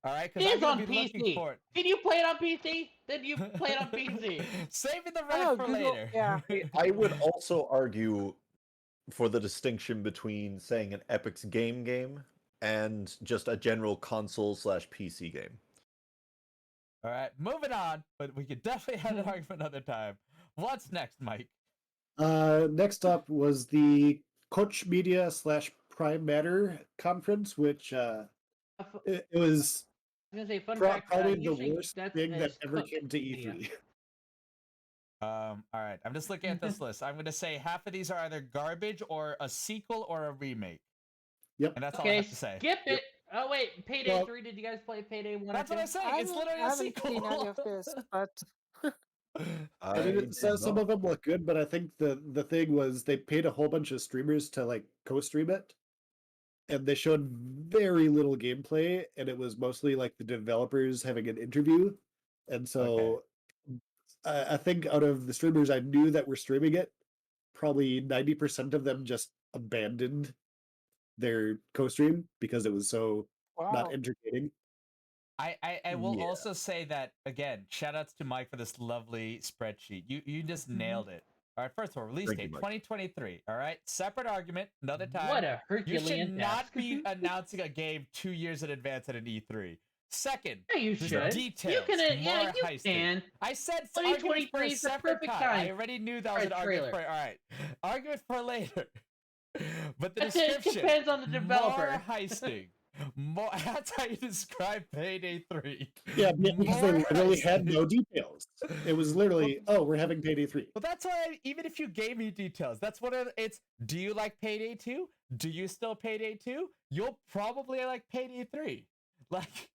All right, It is on be looking PC. for it. Can you play it on PC? Then you play it on PC. Saving the Oh, rant for Google- later. yeah. I would also argue for the distinction between saying an Epic's game and just a general console/PC game. All right, moving on, but we could definitely have an argument another time. What's next, Mike? Next up was the Koch Media / Prime Matter conference, which it was I was gonna say fun pro- fact. probably the usually worst that's thing that is ever Cook came to Media. E3. All right, I'm just looking at this list. I'm going to say half of these are either garbage or a sequel or a remake. Yep. And that's all I Okay, have to say. skip it. Oh wait, Payday Well- 3. Did you guys play Payday 1? That's what I'm saying. I It's literally I a haven't sequel. seen any of this, but I mean, some of them look good, but I think the thing was they paid a whole bunch of streamers to like co-stream it, and they showed very little gameplay, and it was mostly like the developers having an interview, and so I think out of the streamers I knew that were streaming it, probably 90% of them just abandoned their co-stream because it was so wow. not entertaining. I will Yeah. also say that again, shout outs to Mike for this lovely spreadsheet. You just nailed it. All right, first of all, release Thank you, date Mike. 2023. All right, separate argument, another time. What a You Herculean should not task. be announcing a game 2 years in advance at an E3. Second, Yeah, you just should. details, You can, more yeah, you heisting. can. I said argument for 2023 a is the separate perfect time. I time already knew that for was a an argument trailer. for. All right, argument for later. But the It description depends on the developer. More heisting. More. That's how you describe Payday 3. Yeah, because they More literally had heisting. no details. It was literally, oh, we're having Payday 3. Well, that's why even if you gave me details, that's what it's. Do you like Payday 2? Do you still Payday 2? You'll probably like Payday 3. Like,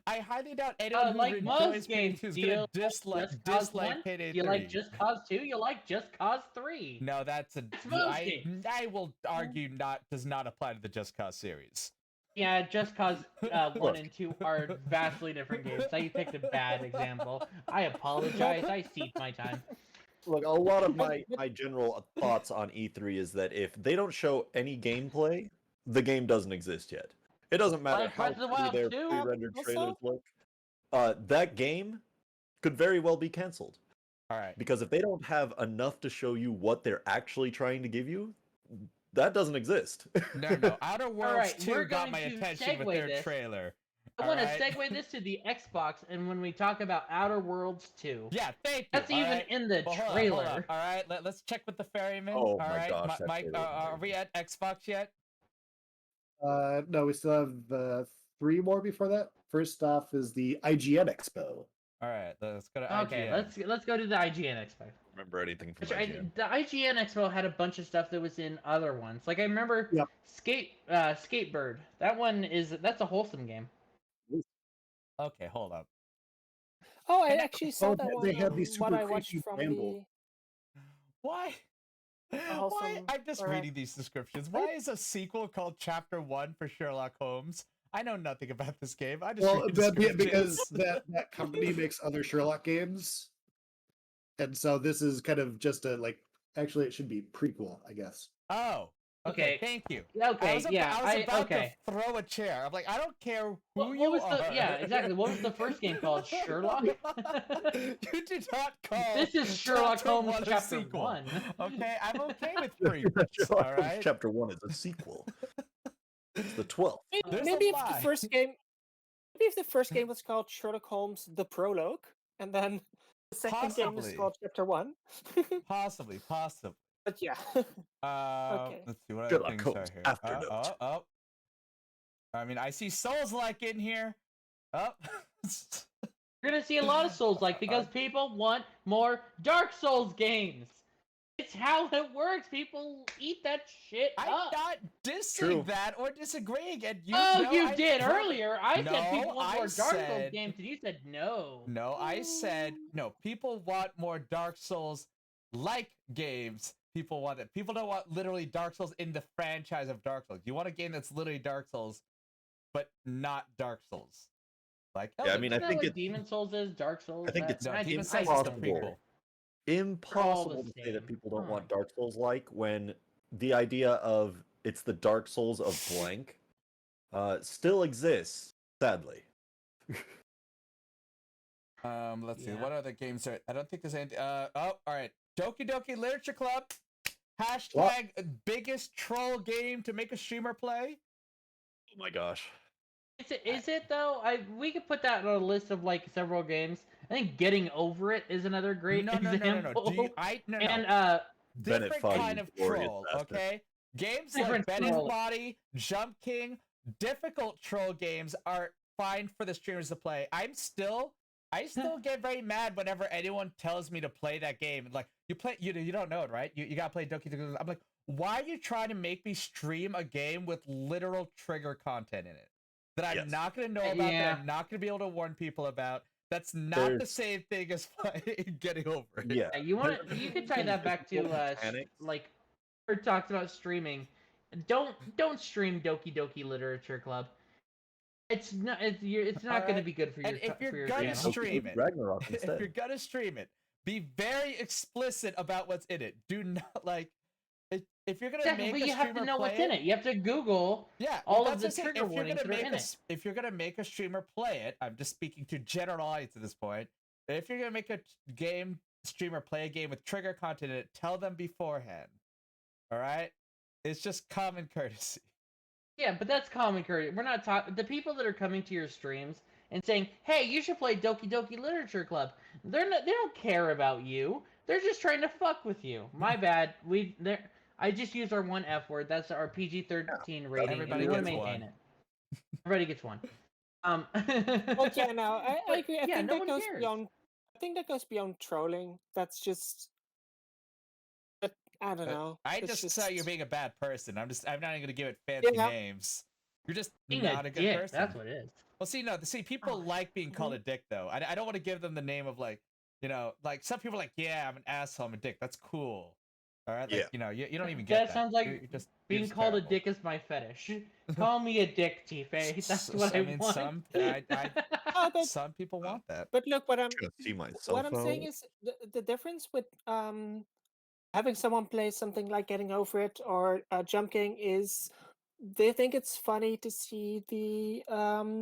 I highly doubt anyone who Like enjoys most Payday games, 2 is do gonna you like Just Cause dislike 1? Payday Do you 3. like Just Cause 2? You like Just Cause 3? No, that's a. It's most games. I will argue does not apply to the Just Cause series. Yeah, Just Cause 1 and 2 are vastly different games. I picked a bad example. I apologize. I ceded my time. Look, a lot of my general thoughts on E3 is that if they don't show any gameplay, the game doesn't exist yet. It doesn't matter Like how Breath of the pretty Wild their 2? pre-rendered Also- trailers look. That game could very well be canceled. All right. Because if they don't have enough to show you what they're actually trying to give you, that doesn't exist. No. Outer Worlds right, 2 we're got going my to attention with segue their this. trailer. I want to Alright? segue this to the Xbox, and when we talk about Outer Worlds 2, Yeah, thank you. that's even alright? in the Well, hold on, trailer. hold on. All right, let's check with the ferryman. Oh all my right, gosh, that Mike, trailer was are we amazing. at Xbox yet? No, we still have 3 more before that. First off is the IGN Expo. All right, let's go to Okay, IGN. let's go to the IGN Expo. Remember anything from Which IGN? the IGN Expo had a bunch of stuff that was in other ones. Like I remember Yep. Skatebird. That's a wholesome game. Okay, hold up. Oh, I actually saw Oh, that they one. had these What super I watched creepy from bramble. Why? Why? wholesome I'm just or- reading these descriptions. Why is a sequel called Chapter 1 for Sherlock Holmes? I know nothing about this game. I just Well, read because descriptions. that company makes other Sherlock games, and so this is kind of just a actually it should be prequel, I guess. Oh, okay. Thank you. Okay, I was about to throw a chair. I'm like, I don't care who What you was are. yeah, exactly. What was the first game called? Sherlock? You did not call. This is Sherlock Chapter Holmes 1 a Chapter sequel. 1. Okay, I'm okay with prequels. Sherlock All Holmes right. Chapter 1 is a sequel. It's the 12th. There's Maybe a if the lie. first game, maybe if the first game was called Sherlock Holmes: The Prologue, and then the second game was Possibly. called Chapter 1. Possibly. But yeah. Okay. Let's see what other Sherlock things Holmes are here. Afternote. Oh. I mean, I see Souls-like in here. Oh. You're gonna see a lot of Souls-like because people want more Dark Souls games. It's how it works. People eat that shit I'm up. not dissing True. that or disagreeing, and you. Oh, know you I did perfect- earlier. I said No, people want I more Dark Souls said- games, and you said no. No, I said no. People want more Dark Souls-like games. People want it. People don't want literally Dark Souls in the franchise of Dark Souls. You want a game that's literally Dark Souls, but not Dark Souls. Like, Yeah, I mean, I Isn't that think what it's Demon Souls is? Dark Souls? I think it's no, I Demon think- Souls is the impossible. prequel. impossible to say that same. people don't Huh. want Dark Souls like when the idea of it's the Dark Souls of blank still exists, sadly. Let's see. Yeah. What other games are? I don't think there's anything. All right. Doki Doki Literature Club. # What? biggest troll game to make a streamer play. Oh my gosh. Is it though? We could put that on a list of like several games. I think Getting Over It is another great No. example. Do you, no. And Bennett Different Foddy, kind of glorious troll, bastard. okay? Games like Different Bennett troll. Body, Jump King, difficult troll games are fine for the streamers to play. I still get very mad whenever anyone tells me to play that game. Like, you don't know it, right? You gotta play Doki Doki. I'm like, why are you trying to make me stream a game with literal trigger content in it that I'm Yes. not gonna know about, Yeah. that I'm not gonna be able to warn people about? That's not the There's- same thing as Getting Over It. Yeah. you could tie that back to Mechanics. like Kurt talks about streaming. Don't stream Doki Doki Literature Club. It's not going to Alright, be good for your and if for you're your gonna channel. stream it, Ragnarok if instead. you're gonna stream it, be very explicit about what's in it. Do not if you're gonna Exactly, make but a you have streamer to know play what's in it. You have to Google Yeah, all well, of that's the what I'm saying. trigger warnings that are in it. If you're gonna make a streamer play it, I'm just speaking to general audience at this point. If you're gonna make a game streamer play a game with trigger content in it, tell them beforehand. All right? It's just common courtesy. Yeah, but that's common courtesy. We're not talking the people that are coming to your streams and saying, "Hey, you should play Doki Doki Literature Club." They don't care about you. They're just trying to fuck with you. My bad. I just used our one F word. That's our PG-13 rating. Everybody and we want gets to maintain one. it. Everybody gets one. Well, yeah, no, I But, agree. I yeah, think no that one goes cares. beyond. I think that goes beyond trolling. That's just. But I don't know. I It's just saw you're being a bad person. I'm not even gonna give it fancy Yeah. names. You're just Being not a a good dick, person. that's what it is. Well, see, people Oh, like being called mhm. a dick, though. I don't want to give them the name of like, like some people are like, yeah, I'm an asshole, I'm a dick. That's cool. All right, like, Yeah. you don't even get that. Sounds like You're just being just called a terrible. dick is my fetish. Call me a dick, tFay. That's what I want. Some people want that. But look, Trying to see myself I'm now. saying is the difference with having someone play something like Getting Over It or Jumping is they think it's funny to see the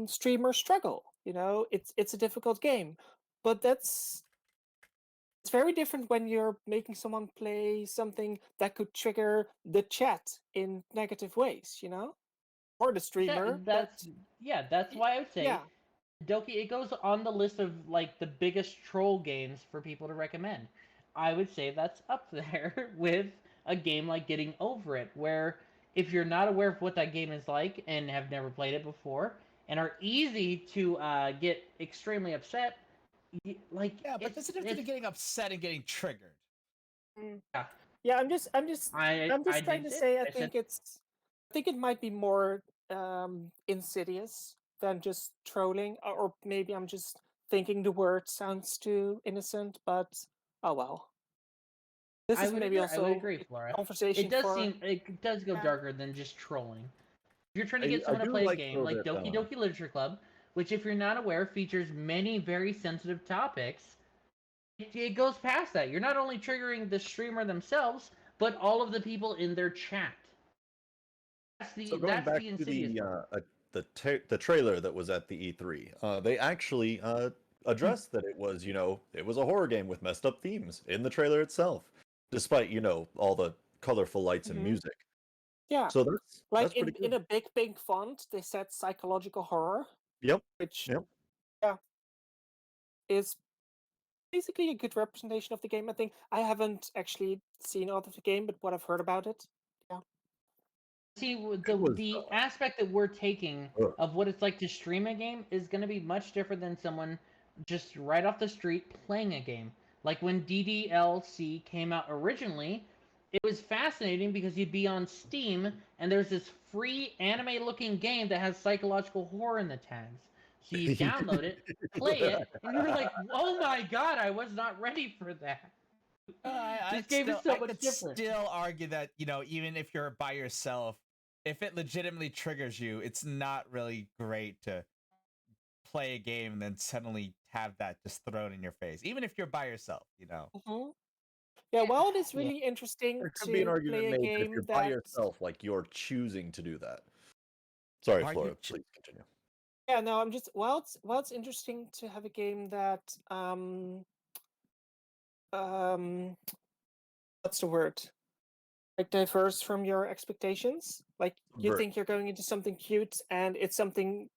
streamer struggle. You know, it's a difficult game, but it's very different when you're making someone play something that could trigger the chat in negative ways. You know, or the streamer. That's why I would say Yeah. Doki. It goes on the list of like the biggest troll games for people to recommend. I would say that's up there with a game like Getting Over It, where if you're not aware of what that game is like and have never played it before and are easy to get extremely upset, like Yeah, but there's a difference between getting upset and getting triggered. Mm. Yeah. Yeah, I'm just I trying to did say say I think it might be more insidious than just trolling, or maybe I'm just thinking the word sounds too innocent, but oh well. This is maybe I would also agree, a Flora. conversation for It does go yeah. darker than just trolling. If you're trying to I get someone to do play a like game though like that Doki Doki Literature Club, which if you're not aware features many very sensitive topics, it goes past that. You're not only triggering the streamer themselves, but all of the people in their chat. so going That's back the to insidious part. the trailer that was at the E3, they actually addressed that it was it was a horror game with messed up themes in the trailer itself, despite all the colorful lights and Mhm. music. Yeah. So that's Like pretty in good. a big font, they said psychological horror, Yep. which Yep. yeah is basically a good representation of the game. I think I haven't actually seen all of the game, but what I've heard about it, yeah. See, It was the aspect that we're taking ugh. of what it's like to stream a game is going to be much different than someone just right off the street playing a game. Like when DDLC came out originally, it was fascinating because you'd be on Steam and there's this free anime-looking game that has psychological horror in the tags. So you download it, play it, and you're like, "Oh my god, I was not ready for that." This game is so I much could different. still argue that even if you're by yourself, if it legitimately triggers you, it's not really great to play a game and then suddenly have that just thrown in your face, even if you're by yourself. Mhm. Yeah, well, it is Yeah. really interesting There could be an to argument play a made that if you're game by that. yourself, like you're choosing to do that. Sorry, Are you Flora, ch- please continue. Yeah, no, I'm just it's interesting to have a game that um what's the word? Like diverse from your expectations. Like you Subvert. think you're going into something cute and it's something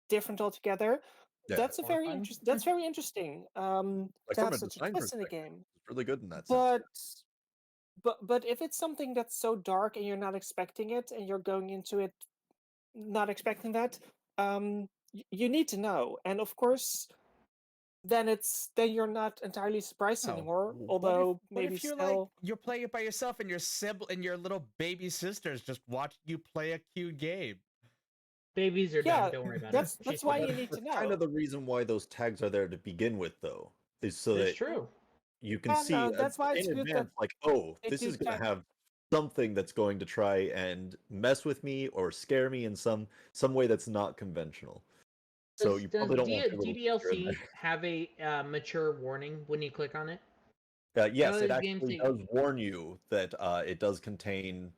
different altogether. Yeah. That's Horrifying. that's very interesting. Like To from have a such a design twist in a perspective, game. it's really good in that sense. But if it's something that's so dark and you're not expecting it and you're going into it not expecting that, you need to know. And of course, then you're not entirely surprised Oh, anymore. what Although if maybe you're like still, you're playing it by yourself and your little baby sisters just watching you play a cute game? Babies are yeah, dumb. Don't worry about it. that's why you need to That's kind of know. the reason why those tags are there to begin with, though, is so It's that true. you can Yeah, see no, that's why it's in good that advance, like, oh, they this do is going tag. to have something that's going to try and mess with me or scare me in some way that's not conventional. So you Does probably don't want your little sister in DDLC have a mature warning when you click on it? there. I know Yes, it there's games actually does warn you that it does contain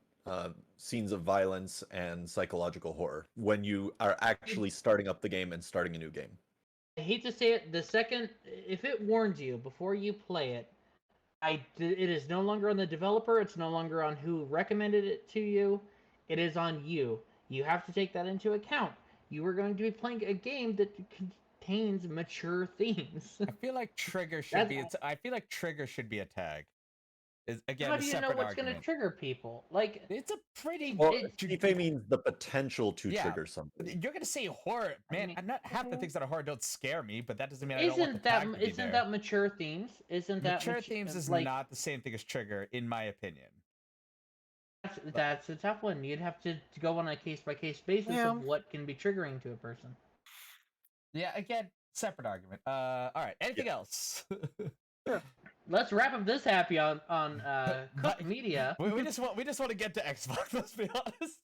scenes of violence and psychological horror when you are actually starting up the game and starting a new game. I hate to say it, the second if it warns you before you play it, it is no longer on the developer. It's no longer on who recommended it to you. It is on you. You have to take that into account. You are going to be playing a game that contains mature themes. I feel like trigger should be. I feel like trigger should be a tag. Is again How a do you know separate what's going to argument. trigger people? Like, It's a pretty. Well, It- tFay means the potential to Yeah. trigger something. You're gonna say horror, man. mean- I'm not half the things that are horror don't scare me, but that doesn't mean I don't want the isn't tag that to be isn't there. that mature themes? Isn't that Mature themes is like not the same thing as trigger, in my opinion. that's a tough one. You'd have to go on a case by case basis Yeah. of what can be triggering to a person. Yeah, again, separate argument. All right. Anything else? Let's wrap up this happy on Cook But- Media. we just want to get to Xbox. Let's be honest.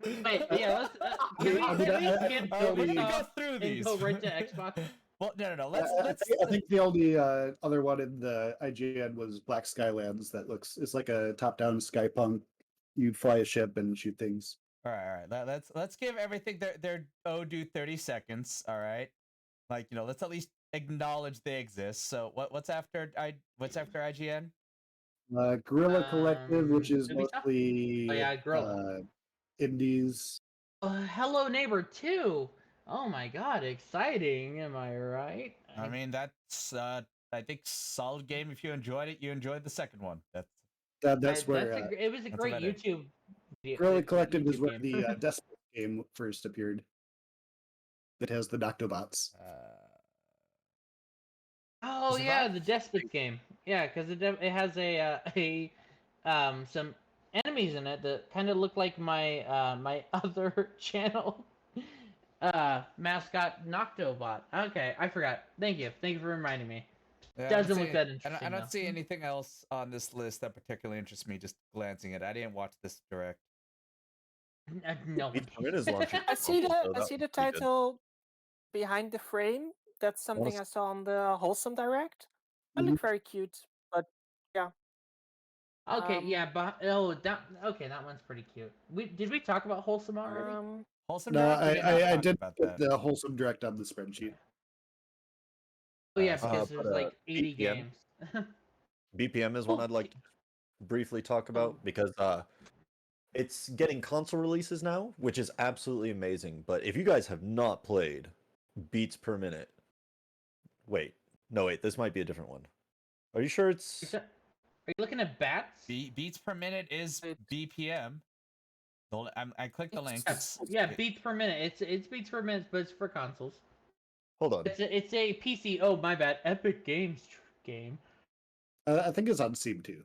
Wait, yeah, let's can we I get mean, I- We're the- gonna go through and these. go right to Xbox. Well, no. I think the only other one in the IGN was Black Skylands. It's like a top-down Skypunk. You fly a ship and shoot things. All right. Let's give everything their due 30 seconds. All right. Like, let's at least acknowledge they exist. So what's after IGN? Guerrilla Collective, which is Ubisoft? mostly Oh, yeah, Guerrilla. indies. Hello Neighbor 2. Oh my god, exciting! Am I right? I mean, that's I think solid game. If you enjoyed it, you enjoyed the second one. That's where it was a that's great about it. YouTube. Guerrilla Collective is YouTube where game. the Despot game first appeared. That has the Noctobots. Oh Is it yeah, that? the Despot game. Yeah, because it has a some enemies in it that kind of look like my my other channel mascot Noctobot. Okay, I forgot. Thank you for reminding me. Yeah, Doesn't I don't look see- that I interesting, don't though. see anything else on this list that particularly interests me. Just glancing at it, I didn't watch this direct. No. Beats Per Minute is launching. I see So the that I see one's the pretty good. title behind the frame. That's something I saw on the Wholesome Direct. That looked very cute, but Okay, yeah, but that one's pretty cute. Did we talk about Wholesome already? Wholesome No, Direct, we did not I talk did about put that. the wholesome direct on the spreadsheet. Oh yeah, Uh, because but, there's like 80 BPM? games. BPM is one I'd like to briefly talk about because it's getting console releases now, which is absolutely amazing. But if you guys have not played Beats Per Minute, wait, this might be a different one. Are you sure it's? Are you looking at bats? Beats per minute is It- BPM. I clicked the link. Yeah, beats per minute. It's beats per minute, but it's for consoles. Hold on. It's a PC. Oh my bad. Epic Games game. I think it's on Steam too.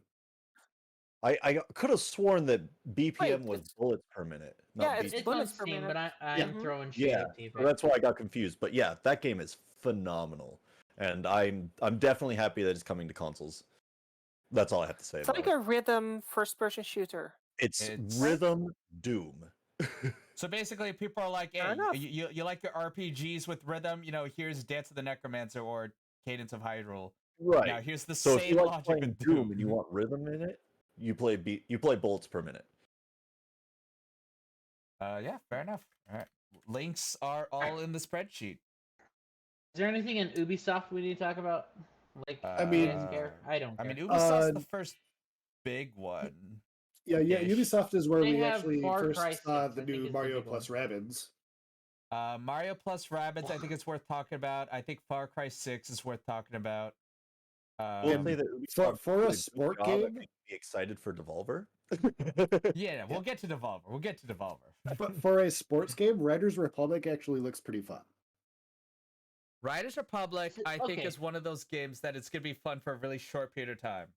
I could have sworn that BPM Wait, was it's- bullets per minute. Yeah, Not it's beats It's per on bullets per Steam, minute. but I'm Mhm. throwing shade Yeah, at so that's why I got confused. But yeah, that game is phenomenal, and I'm definitely happy that it's coming to consoles. That's all I have to say It's about like it. a rhythm first-person shooter. It's It's- Rhythm Doom. So basically, people are like, Fair "Hey, enough. you like your RPGs with rhythm? Here's Dance of the Necromancer or Cadence of Hyrule. Right. Now here's the So if same you like logic playing with Doom and you want rhythm in it, you play bullets per minute. Yeah, fair enough. All right, links are all in the spreadsheet. Is there anything in Ubisoft we need to talk about? Like, I mean- I don't I care. mean, Ubisoft's Uh, the first big one. Yeah, Ish. Ubisoft is where They we have actually Far first Cry saw 6, the I think, new is the Mario big plus one. Rabbids. Mario plus Rabbids, I think it's worth talking about. I think Far Cry 6 is worth talking about. We'll And say that for Ubisoft a did good sport job at game, making me excited for Devolver. Yeah, we'll get to Devolver. but for a sports game, Riders Republic actually looks pretty fun. Riders Republic, I think, Okay. is one of those games that it's gonna be fun for a really short period of time.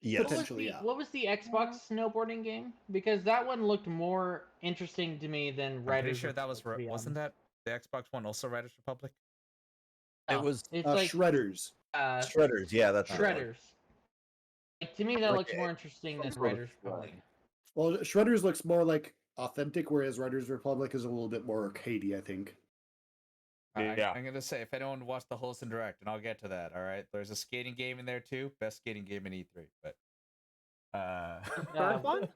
Yes. Potentially, yeah. What was the Xbox snowboarding game? Because that one looked more interesting to me than I'm Riders. pretty sure that was Republic, to be wasn't honest. that the Xbox One also Riders Republic? It No, was It's like Shredders. Shredders. Yeah, that's what it was. Shredders. Like, to me, that Like looks more interesting some than sort of Riders Republic. flying. Well, Shredders looks more like authentic, whereas Riders Republic is a little bit more arcadey, I think. Yeah. I'm gonna say if anyone watched the Wholesome Direct, and I'll get to that. All right, there's a skating game in there too. Best skating game in E3, but Third one?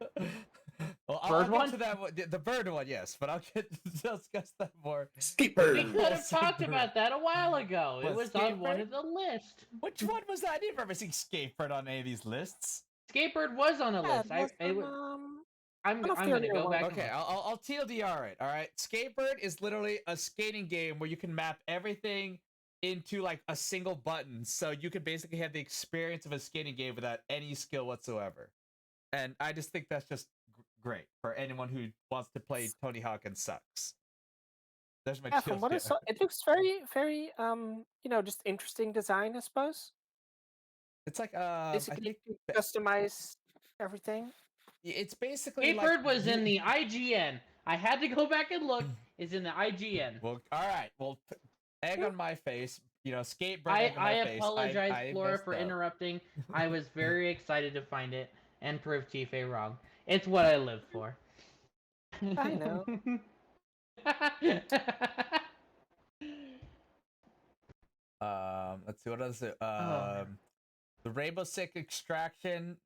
Well, I'll Bird get one? to that one. The bird one, yes, but I'll get to discuss that more. We Skatebird. could have talked about that a while ago. It What, was on one Skatebird? of the lists. Which one was that? I didn't remember seeing Skatebird on any of these lists. Skatebird was on a Yeah, list. it was I'm one of the gonna earlier go back. ones. Okay, I'll TLDR it. All right, Skatebird is literally a skating game where you can map everything into like a single button, so you can basically have the experience of a skating game without any skill whatsoever. And I just think that's just great for anyone who wants to play Tony Hawk and sucks. There's my Yeah, from what I saw, it looks very just interesting design, I suppose. It's like I Basically, think you can customize everything. it's basically Skatebird like was in the IGN. I had to go back and look. It's in the IGN. Well, all right. Well, egg on my face. You know, Skatebird. I egg on my face. apologize, I Flora, messed for up. interrupting. I was very excited to find it and prove tFay wrong. It's what I live for. I know. Let's see what else. Oh. The Rainbow Six Extraction,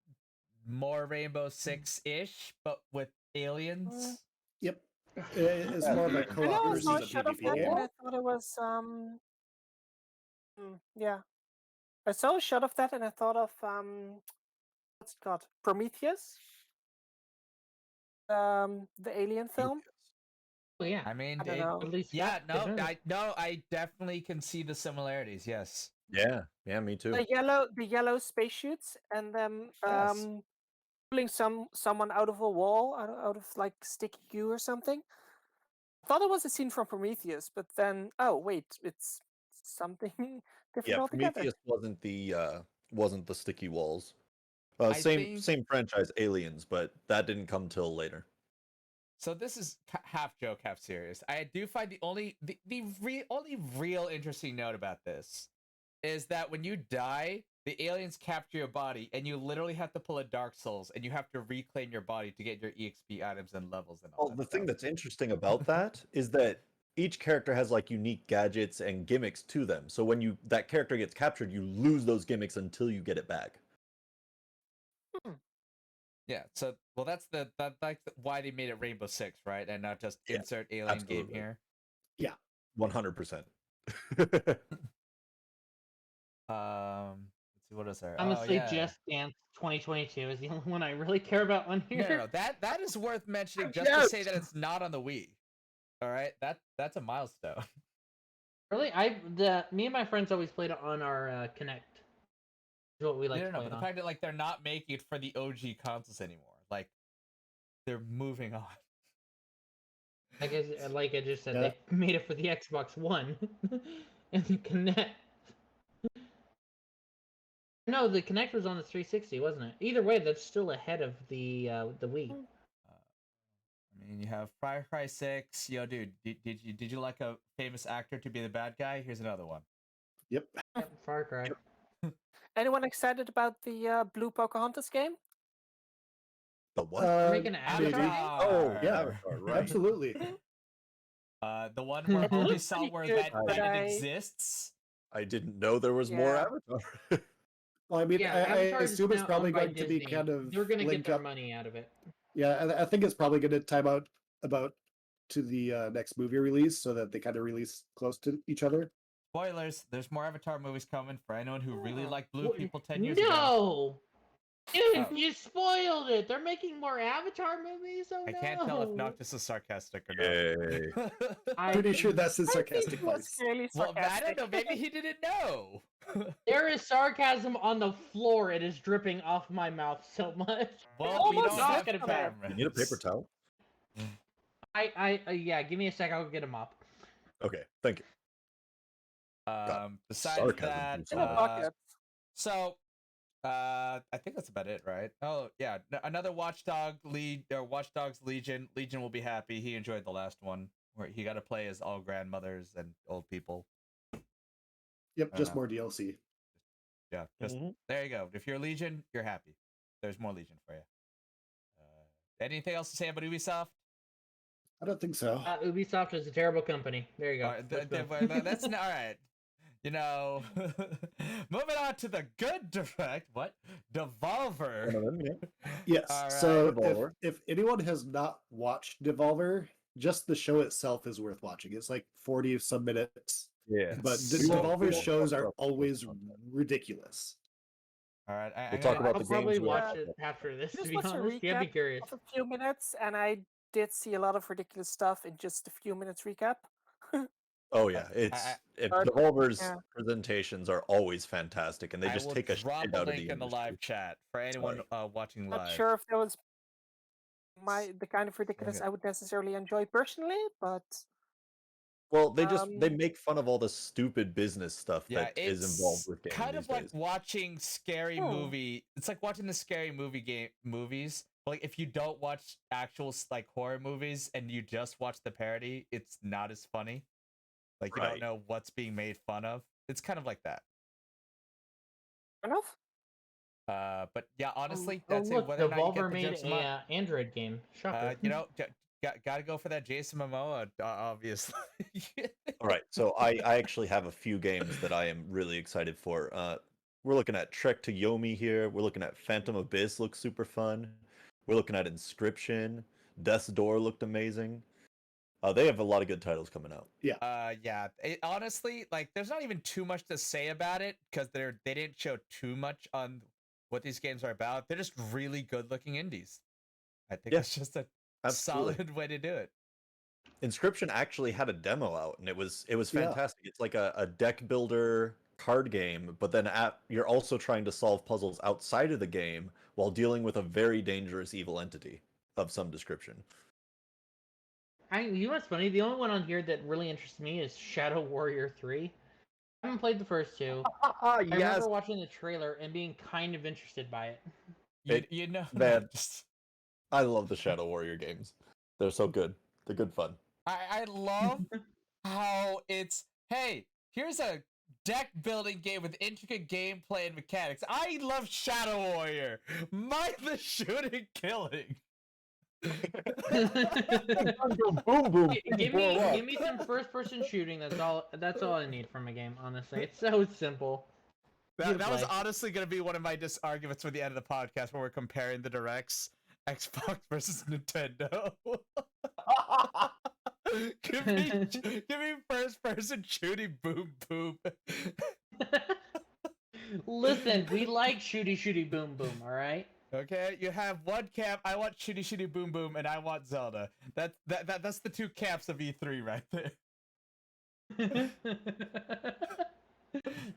more Rainbow Six ish, but with aliens. Yep. It's more of a I co-op know I versus saw a a shot of PvP that, game. and I thought it was yeah. I saw a shot of that, and I thought of what's it called? Prometheus. The alien film. Oh yeah. I mean, I don't know. At least yeah, that's good. I definitely can see the similarities. Yes. Yeah, me too. The yellow spacesuits, and them Yes. pulling someone out of a wall, out of like sticky goo or something. I thought it was a scene from Prometheus, but then oh wait, it's something different Yeah, altogether. Prometheus wasn't the sticky walls. I Same think- franchise, Aliens, but that didn't come till later. So this is half joke, half serious. I do find the only real interesting note about this is that when you die, the aliens capture your body, and you literally have to pull a Dark Souls, and you have to reclaim your body to get your EXP items and levels and all Well, that the thing stuff. that's interesting about that is that each character has like unique gadgets and gimmicks to them. So when that character gets captured, you lose those gimmicks until you get it back. Yeah, so well, that's why they made it Rainbow Six, right, and not just Yeah, insert alien game absolutely. here. 100%. Let's see what is there. Honestly, yeah. Just Dance 2022 is the only one I really care about on here. No, that is worth mentioning just to say that it's not on the Wii. All right, that's a milestone. Really, me and my friends always played it on our Connect. Is what we like to No, play but it the on. fact that like they're not making it for the OG consoles anymore, like they're moving on. Like I just said, Yeah. they made it for the Xbox One and the Connect. No, the Connect was on the 360, wasn't it? Either way, that's still ahead of the Wii. I mean, you have Far Cry 6. Yo, dude, did you like a famous actor to be the bad guy? Here's another one. Yep. Yep, Far Cry. Anyone excited about the Blue Pocahontas game? The what? Making an Avatar? Oh, yeah, Avatar, right. Absolutely. The one where only looks saw pretty where good, that but it exists. I didn't know there was more Yeah. Avatar. Well, I mean, Yeah, I Avatar is assume it's now probably owned by going to be Disney. kind of They're going to get linked their up. money out of it. Yeah, I think it's probably going to time out about to the next movie release so that they kind of release close to each other. Spoilers, there's more Avatar movies coming for anyone who really Yeah. liked Blue What? People 10 years ago. No! Dude, Oh. you spoiled it! They're making more Avatar movies? Oh I no! can't tell if Noctis is sarcastic or Yay. not. Pretty sure that's his I think sarcastic it was voice. clearly Well, I sarcastic. don't know. Maybe he didn't know. There is sarcasm on the floor. It is dripping off my mouth so much. Well, we almost don't have slipped on cameras. it. You need a paper towel? Yeah, give me a sec. I'll get a mop. Okay, thank you. Besides sarcasm that, from In a someone. bucket. so I think that's about it, right? Oh yeah, another Watchdog Watchdogs Legion. Legion will be happy. He enjoyed the last one where he got to play as all grandmothers and old people. Yep, just know. more DLC. Yeah, just there you go. If you're Legion, you're happy. There's more Legion for you. Anything else to say about Ubisoft? I don't think so. Ubisoft is a terrible company. There you go. That's not all right. you know, moving on to the good direct. What? Devolver. One of them, yeah. Yes. All So right. Devolver. if anyone has not watched Devolver, just the show itself is worth watching. It's like 40 some minutes. Yeah. But We won't- Devolver we won't shows talk are about the always content. ridiculous. All right. We'll talk about I'll the probably games we watch like. it after this. To Just be watch a honest, yeah, I'd be recap curious. of a few minutes, and I did see a lot of ridiculous stuff in just a few minutes recap. Oh yeah, But, Devolver's yeah. presentations are always fantastic, and they I just will take a drop shit a out of link the in the industry. live chat for anyone watching Not live. sure if that was the kind of ridiculous Okay. I would necessarily enjoy personally, but Well, they Um, make fun of all the stupid business stuff Yeah, that is involved it's with gaming kind these of like days. watching scary Hmm. movie. It's like watching the scary movies. But like if you don't watch actual like horror movies and you just watch the parody, it's not as funny. Like you don't Right. know what's being made fun of. It's kind of like that. fair enough. But yeah, honestly, Oh, that's look, whether or not you get Devolver the made jokes or a not. Android game. Shocker. You know, gotta go for that Jason Momoa, obviously. All right, so I actually have a few games that I am really excited for. We're looking at Trek to Yomi here. We're looking at Phantom Abyss looks super fun. We're looking at Inscription. Death's Door looked amazing. They have a lot of good titles coming out. Yeah. Honestly, like, there's not even too much to say about it because they didn't show too much on what these games are about. They're just really good-looking indies. I think Yeah, it's just a absolutely. solid way to do it. Inscription actually had a demo out, and it was Yeah. fantastic. It's like a deck builder card game, but then you're also trying to solve puzzles outside of the game while dealing with a very dangerous evil entity of some description. You know what's funny? The only one on here that really interests me is Shadow Warrior 3. I haven't played the first two. I remember watching the trailer and being kind of interested by it. You know, man, I love the Shadow Warrior games. They're so good. They're good fun. I love how it's, hey, here's a deck building game with intricate gameplay and mechanics. I love Shadow Warrior. Mind the shooting, killing. Boom, boom. give me some first person shooting. That's all I need from a game, honestly. It's so simple. That was honestly going to be one of my arguments for the end of the podcast where we're comparing the directs, Xbox versus Nintendo. give me first person shooting, boom boom. Listen, we like shooty boom boom, all right? Okay, you have one camp. I want shooty boom boom, and I want Zelda. That's the two camps of E3 right there.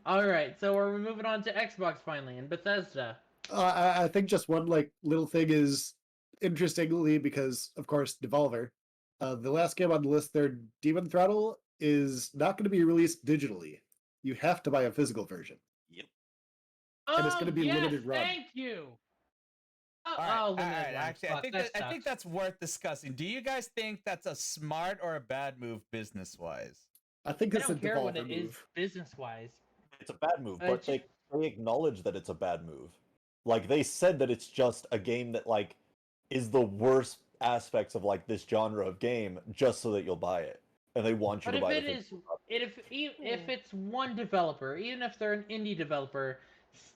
All right, so are we moving on to Xbox finally and Bethesda? I think just one like little thing is interestingly because of course Devolver, the last game on the list, their Demon Throttle, is not going to be released digitally. You have to buy a physical version. Yep. And it's gonna be yes, limited run. Thank you. All Limited right. run. Actually, Fuck, I think that's worth discussing. Do you guys think that's a smart or a bad move business wise? I think I it's a don't care what Devolver it is move. business wise. It's a bad move, It's but they acknowledge that it's a bad move. Like they said that it's just a game that like is the worst aspects of like this genre of game, just so that you'll buy it, and they want you But to buy if the it is, if it's one developer, even if they're an indie developer,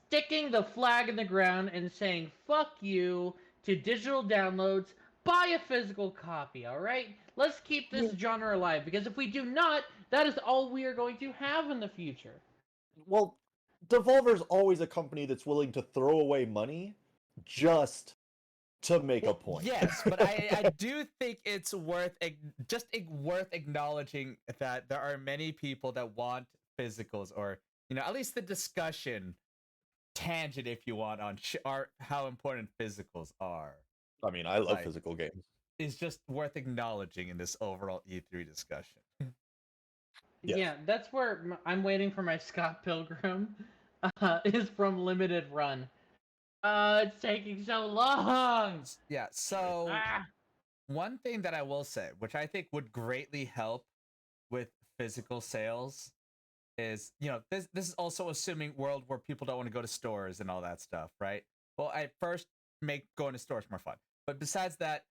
sticking the flag in the ground and saying "fuck you" to digital downloads, buy a physical copy. All right, let's keep this genre alive because if we do not, that is all we are going to have in the future. Well, Devolver's always a company that's willing to throw away money just to make a point. Yes, but I do think it's worth acknowledging that there are many people that want physicals, or at least the discussion tangent, if you want, on how important physicals are. I mean, I love Like, physical games. Is just worth acknowledging in this overall E3 discussion. Yes. Yeah, that's where I'm waiting for my Scott Pilgrim. Is from Limited Run. It's taking so long. Yeah, so one thing that I will say, which I think would greatly help with physical sales, is this is also assuming world where people don't want to go to stores and all that stuff, right? Well, I first make going to stores more fun, but besides that,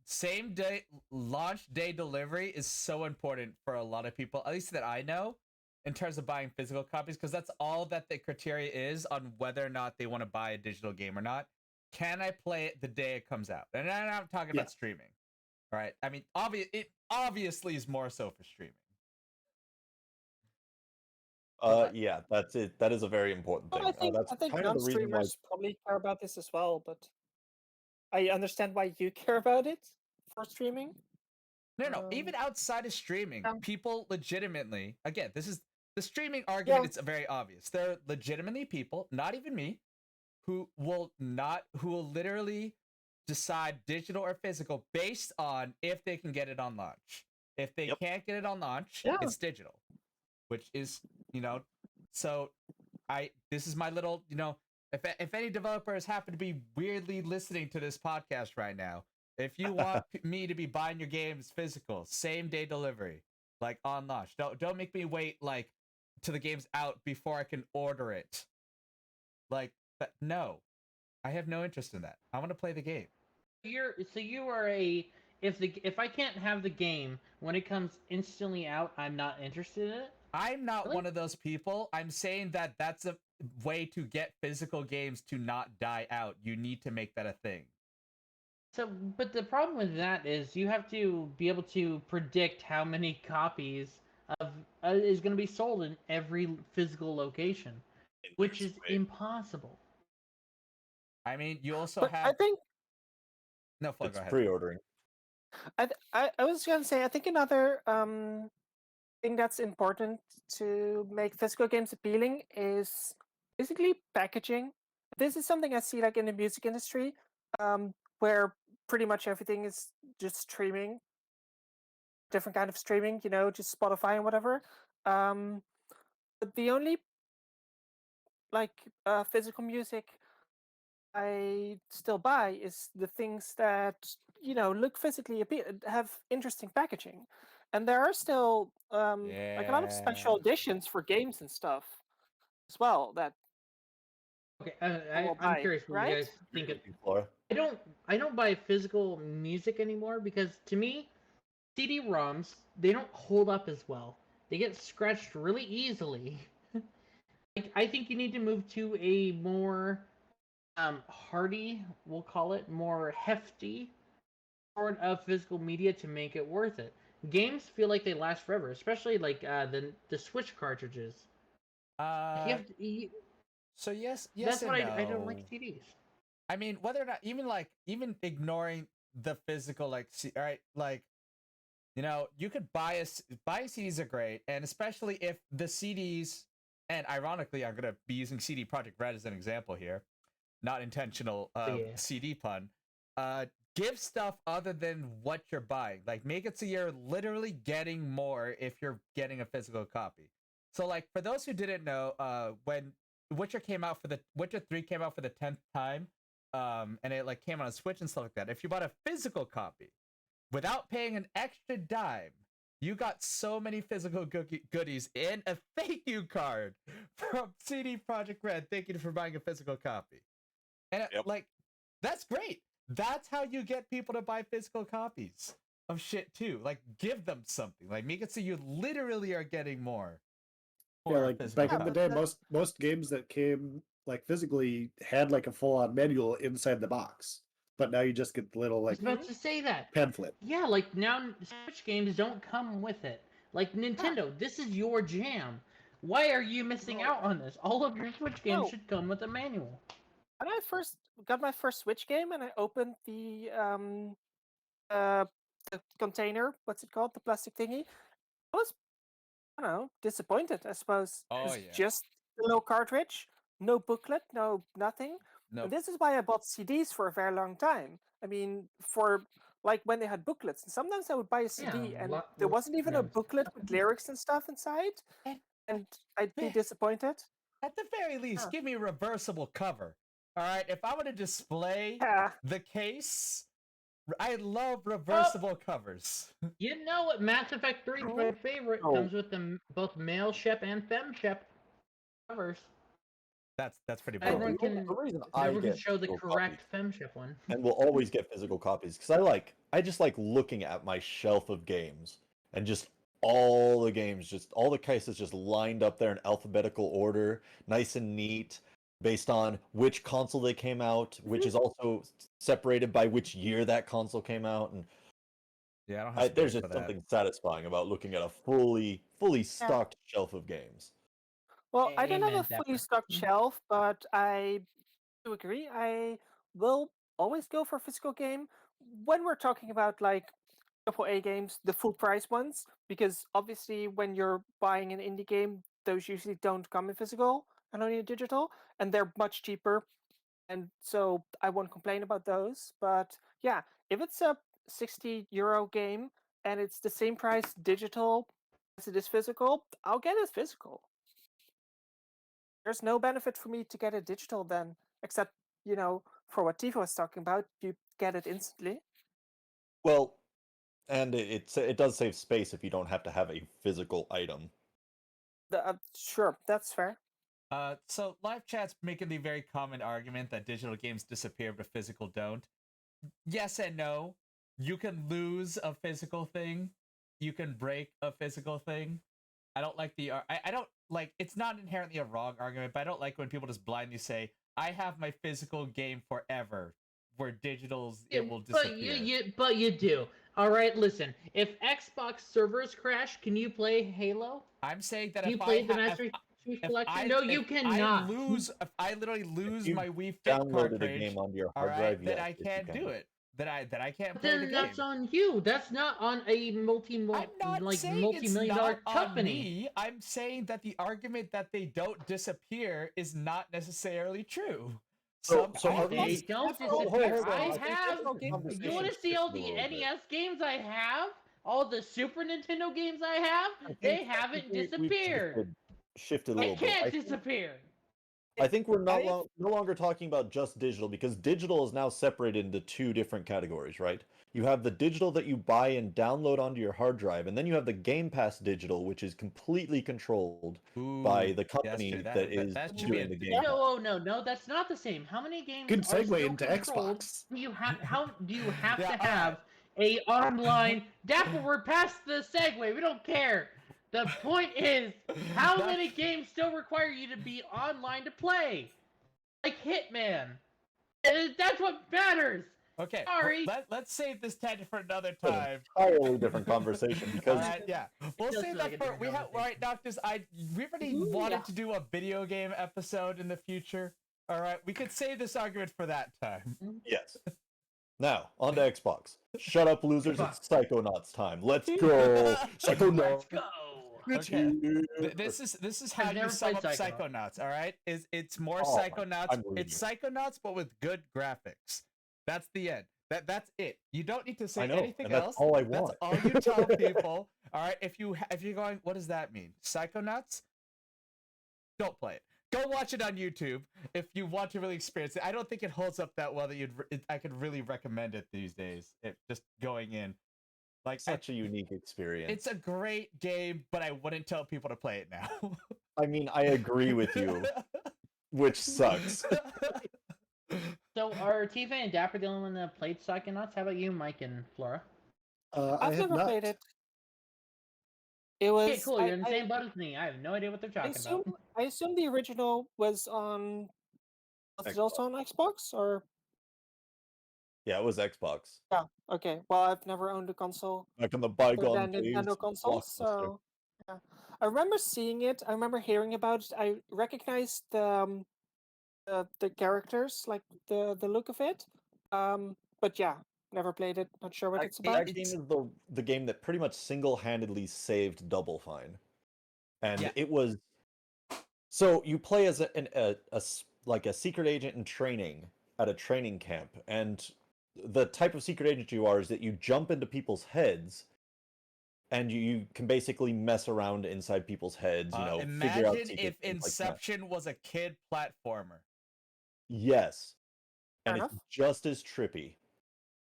same day launch day delivery is so important for a lot of people, at least that I know. in terms of buying physical copies, because that's all that the criteria is on whether or not they want to buy a digital game or not. Can I play it the day it comes out? And I'm not talking Yeah. about streaming, right? I mean, it obviously is more so for streaming. Yeah, that's it. That is a very important Well, thing. That's I think kind of the reason why. non-streamers probably care about this as well, but I understand why you care about it for streaming. No, even outside of streaming, yeah. people legitimately, again, this is the streaming argument, it's very obvious. There are legitimately people, not even me, who will literally decide digital or physical based on if they can get it on launch. If they can't get it on launch, it's digital, which is, so this is my little, if any developers happen to be weirdly listening to this podcast right now, if you want me to be buying your games physical, same day delivery, like on launch, don't make me wait like till the game's out before I can order it. Like, no, I have no interest in that. I want to play the game. You are a if I can't have the game when it comes instantly out, I'm not interested in it. I'm not Really? one of those people. I'm saying that that's a way to get physical games to not die out. You need to make that a thing. So, but the problem with that is you have to be able to predict how many copies of is going to be sold in every physical location, which is impossible. I mean, you also But have. I think No, Flo, It's go ahead. pre-ordering. I was gonna say I think another thing that's important to make physical games appealing is basically packaging. This is something I see like in the music industry, where pretty much everything is just streaming, different kind of streaming, just Spotify and whatever. But the only like physical music I still buy is the things that look physically have interesting packaging, and there are still like a lot of special editions for games and stuff as well that Okay, I will I'm buy, curious what you right? guys think of. Flora. I don't buy physical music anymore because to me, CD-ROMs they don't hold up as well. They get scratched really easily. I think you need to move to a more hardy, we'll call it, more hefty sort of physical media to make it worth it. Games feel like they last forever, especially like the Switch cartridges. So yes That's and what no. I don't like CDs. I mean, whether or not even ignoring the physical, like, all right, like, you could buy CDs are great, and especially if the CDs, and ironically, I'm gonna be using CD Projekt Red as an example here, not intentional CD pun. Give stuff other than what you're buying. Like, make it so you're literally getting more if you're getting a physical copy. So, like, for those who didn't know, when Witcher 3 came out for the 10th time, and it like came on a Switch and stuff like that. If you bought a physical copy without paying an extra dime, you got so many physical goodies and a thank you card from CD Projekt Red. Thank you for buying a physical copy. And like, that's great. That's how you get people to buy physical copies of shit too. Like, give them something. Like, make it so you literally are getting more. Yeah, like back in the day, most games that came like physically had like a full-on manual inside the box, but now you just get the little I like was about to say that. pamphlet. Yeah, like now Switch games don't come with it. Like Nintendo, this is your jam. Why are you missing out on this? All of your Switch games should come with a manual. When I first got my first Switch game and I opened the container, what's it called, the plastic thingy, I was, I don't know, disappointed, I suppose. Oh, It's yeah. just a little cartridge, no booklet, no nothing. No. And this is why I bought CDs for a very long time. I mean, for like when they had booklets, and sometimes I would buy a CD and there wasn't even a booklet with lyrics and stuff inside, and I'd be disappointed. At the very least, give me a reversible cover. All right, if I want to display the case, I love reversible covers. You know what? Mass Effect 3, my favorite, comes with both male ship and fem ship covers. That's pretty The bold. reason I Everyone can get show the physical correct copies, fem ship one. and will always get physical copies, because I just like looking at my shelf of games and just all the games, just all the cases just lined up there in alphabetical order, nice and neat, based on which console they came out, which is also separated by which year that console came out, and Yeah, I don't have there's space for just that. something satisfying about looking at a fully stocked shelf of games. Well, I don't have Amen, a fully Dapper. stocked shelf, but I do agree. I will always go for a physical game when we're talking about like AAA games, the full price ones, because obviously when you're buying an indie game, those usually don't come in physical and only in digital, and they're much cheaper. And so I won't complain about those. But yeah, if it's a €60 game and it's the same price digital as it is physical, I'll get it physical. There's no benefit for me to get it digital then, except, for what tFay was talking about, you get it instantly. Well, and it does save space if you don't have to have a physical item. Sure, that's fair. So live chat's making the very common argument that digital games disappear but physical don't. Yes and no. You can lose a physical thing. You can break a physical thing. I don't like the I don't like it's not inherently a wrong argument, but I don't like when people just blindly say, I have my physical game forever, where digital's it will disappear. But you do. All right, listen. If Xbox servers crash, can you play Halo? I'm saying that Can you play the Master Chief Collection? No, you cannot. if I literally lose you my Wii Fit Downloaded a cartridge, game onto your all hard right, drive, then yes, I yes, you can't can. do it. That I can't play the Then game. that's on you. That's not on a I'm not saying multi-million it's dollar not company. on me. I'm saying that the argument that they don't disappear is not necessarily true. So Some They IPs don't hold disappear. on. I I think have. the You conversation want to see all shifted a the little bit. NES games I have? All the Super Nintendo games I have? They haven't we've disappeared. shifted a They little bit. can't disappear. I think we're no longer talking about just digital, because digital is now separated into two different categories, right? You have the digital that you buy and download onto your hard drive, and then you have the Game Pass digital, which is completely controlled by the company that should be doing the game. No, that's not the same. How many games Good are segue still into controlled? Xbox. How do you have Yeah, to all right. have a online Dapper? We're past the segue. We don't care. The point is, how many games still require you to be online to play? Like Hitman. That's what matters. Okay, Sorry. let's save this tangent for another An time. entirely different conversation, because Yeah, we'll does save feel that like a for different we have right, Noctis. We already wanted to do a video game episode in the future. All right, we could save this argument for that time. yes. Now, on to Xbox. Shut up, losers. It's Psychonauts time. Let's go. Psychonauts. Let's go. Okay. This is how I've you never sum played up Psychonauts. Psychonauts, all right? It's more Oh, Psychonauts. I'm reading It's Psychonauts but with good graphics. That's the end. That's it. You don't need to say I know, anything and that's else. all I That's want. all you tell people. All right? If you're going, what does that mean? Psychonauts? Don't play it. Go watch it on YouTube if you want to really experience it. I don't think it holds up that well that I could really recommend it these days. Just going in. Like Such a unique experience. it's a great game, but I wouldn't tell people to play it now. I mean, I agree with you, which sucks. So are tFay and Dapper the only one that played Psychonauts? How about you, Mike and Flora? I I've have never not. played it. It was. Okay, cool. You're in the same boat as me. I have no idea what they're talking about. I assume the original was on. Was it also on Xbox or? Yeah, it was Xbox. Yeah. Okay. Well, I've never owned a console Back in the other bygone than days. Nintendo consoles, so yeah. I remember seeing it. I remember hearing about it. I recognized the characters, like the look of it. But yeah, never played it. Not sure what it's about. That game is the game that pretty much single-handedly saved Double Fine, and Yeah. it was. So you play as a secret agent in training at a training camp, and the type of secret agent you are is that you jump into people's heads, and you can basically mess around inside people's heads. Figure out Imagine secret if things like that. Inception was a kid platformer. Yes, Fair and it's enough. just as trippy.